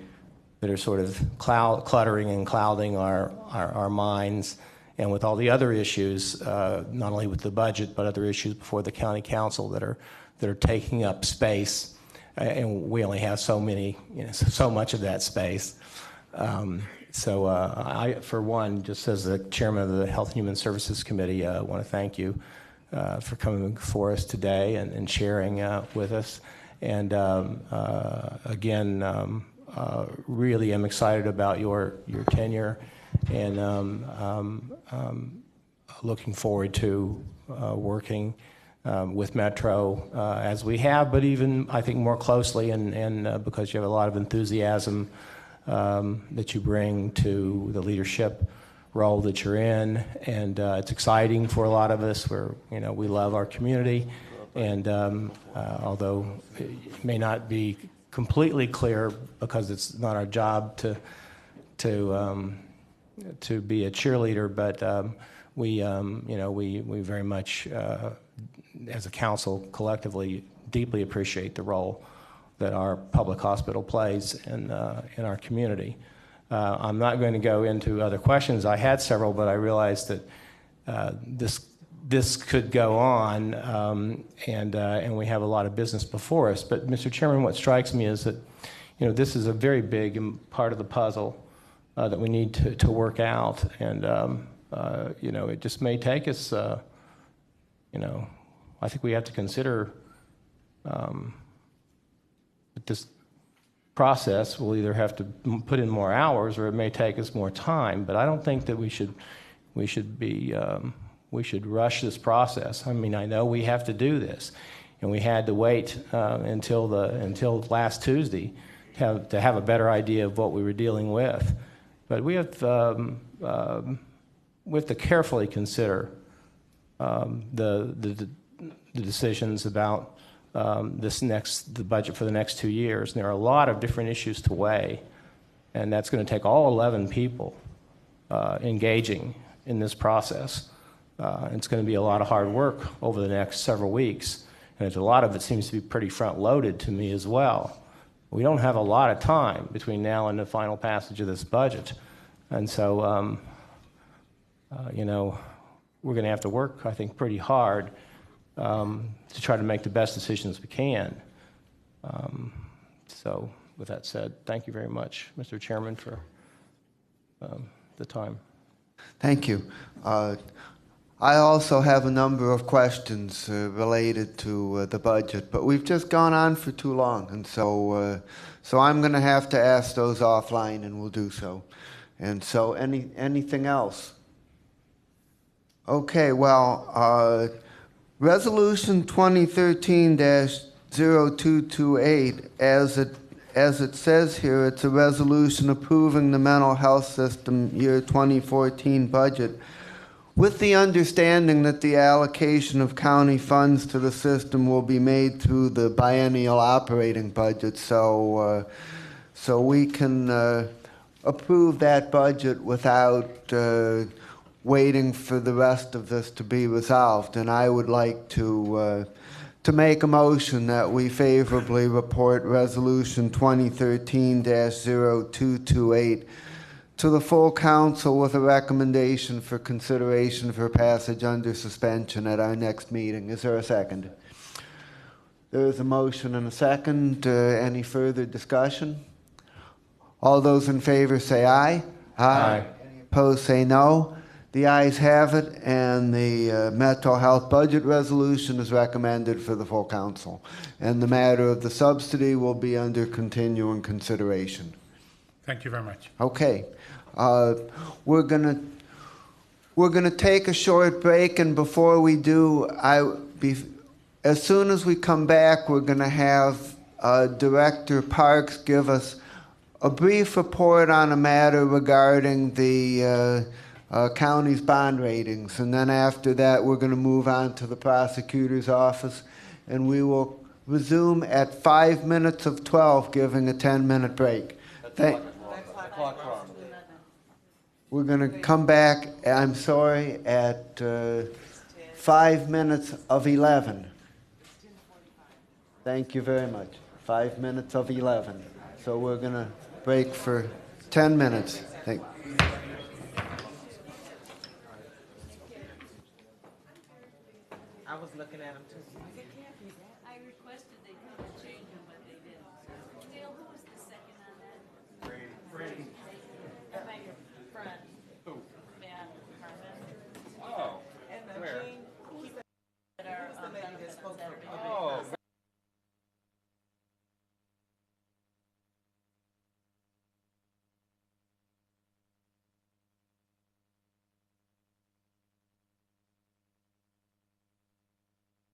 that are sort of cluttering and clouding our minds, and with all the other issues, not only with the budget, but other issues before the county council that are taking up space, and we only have so much of that space. So I, for one, just as the chairman of the Health and Human Services Committee, want to thank you for coming before us today and sharing with us. And again, really am excited about your tenure, and looking forward to working with Metro as we have, but even I think more closely, and because you have a lot of enthusiasm that you bring to the leadership role that you're in, and it's exciting for a lot of us. We love our community, and although it may not be completely clear because it's not our job to be a cheerleader, but we very much as a council collectively deeply appreciate the role that our public hospital plays in our community. I'm not going to go into other questions. I had several, but I realized that this could go on, and we have a lot of business before us. But Mr. Chairman, what strikes me is that this is a very big part of the puzzle that we need to work out, and it just may take us. I think we have to consider that this process will either have to put in more hours, or it may take us more time. But I don't think that we should we should rush this process. I mean, I know we have to do this, and we had to wait until last Tuesday to have a better idea of what we were dealing with. But we have to carefully consider the decisions about the budget for the next 2 years. And there are a lot of different issues to weigh, and that's going to take all 11 people engaging in this process. It's going to be a lot of hard work over the next several weeks, and a lot of it seems to be pretty front-loaded to me as well. We don't have a lot of time between now and the final passage of this budget, and so we're going to have to work, I think, pretty hard to try to make the best decisions we can. So with that said, thank you very much, Mr. Chairman, for the time. Thank you. I also have a number of questions related to the budget, but we've just gone on for too long, and so I'm going to have to ask those offline, and we'll do so. And so anything else? Okay, well, Resolution 2013-0228, as it says here, it's a resolution approving the mental health system year 2014 budget with the understanding that the allocation of county funds to the system will be made through the biennial operating budget. So we can approve that budget without waiting for the rest of this to be resolved. And I would like to make a motion that we favorably report Resolution 2013-0228 to the full council with a recommendation for consideration for passage under suspension at our next meeting. Is there a second? There is a motion and a second. Any further discussion? All those in favor say aye. Aye. Any opposed say no. The ayes have it, and the MetroHealth budget resolution is recommended for the full council. And the matter of the subsidy will be under continuing consideration. Thank you very much. Okay. We're gonna take a short break, and before we do, as soon as we come back, we're gonna have Director Parks give us a brief report on a matter regarding the county's bond ratings, and then after that, we're gonna move on to the prosecutor's office, and we will resume at 5 minutes of 12, giving a 10-minute break. We're going to come back, I'm sorry, at 5 minutes of 11. Thank you very much. 5 minutes of 11. So we're going to break for 10 minutes. Thank you. I was looking at them too. I requested they come and change them, but they didn't. Dale, who was the second on that? Freddie.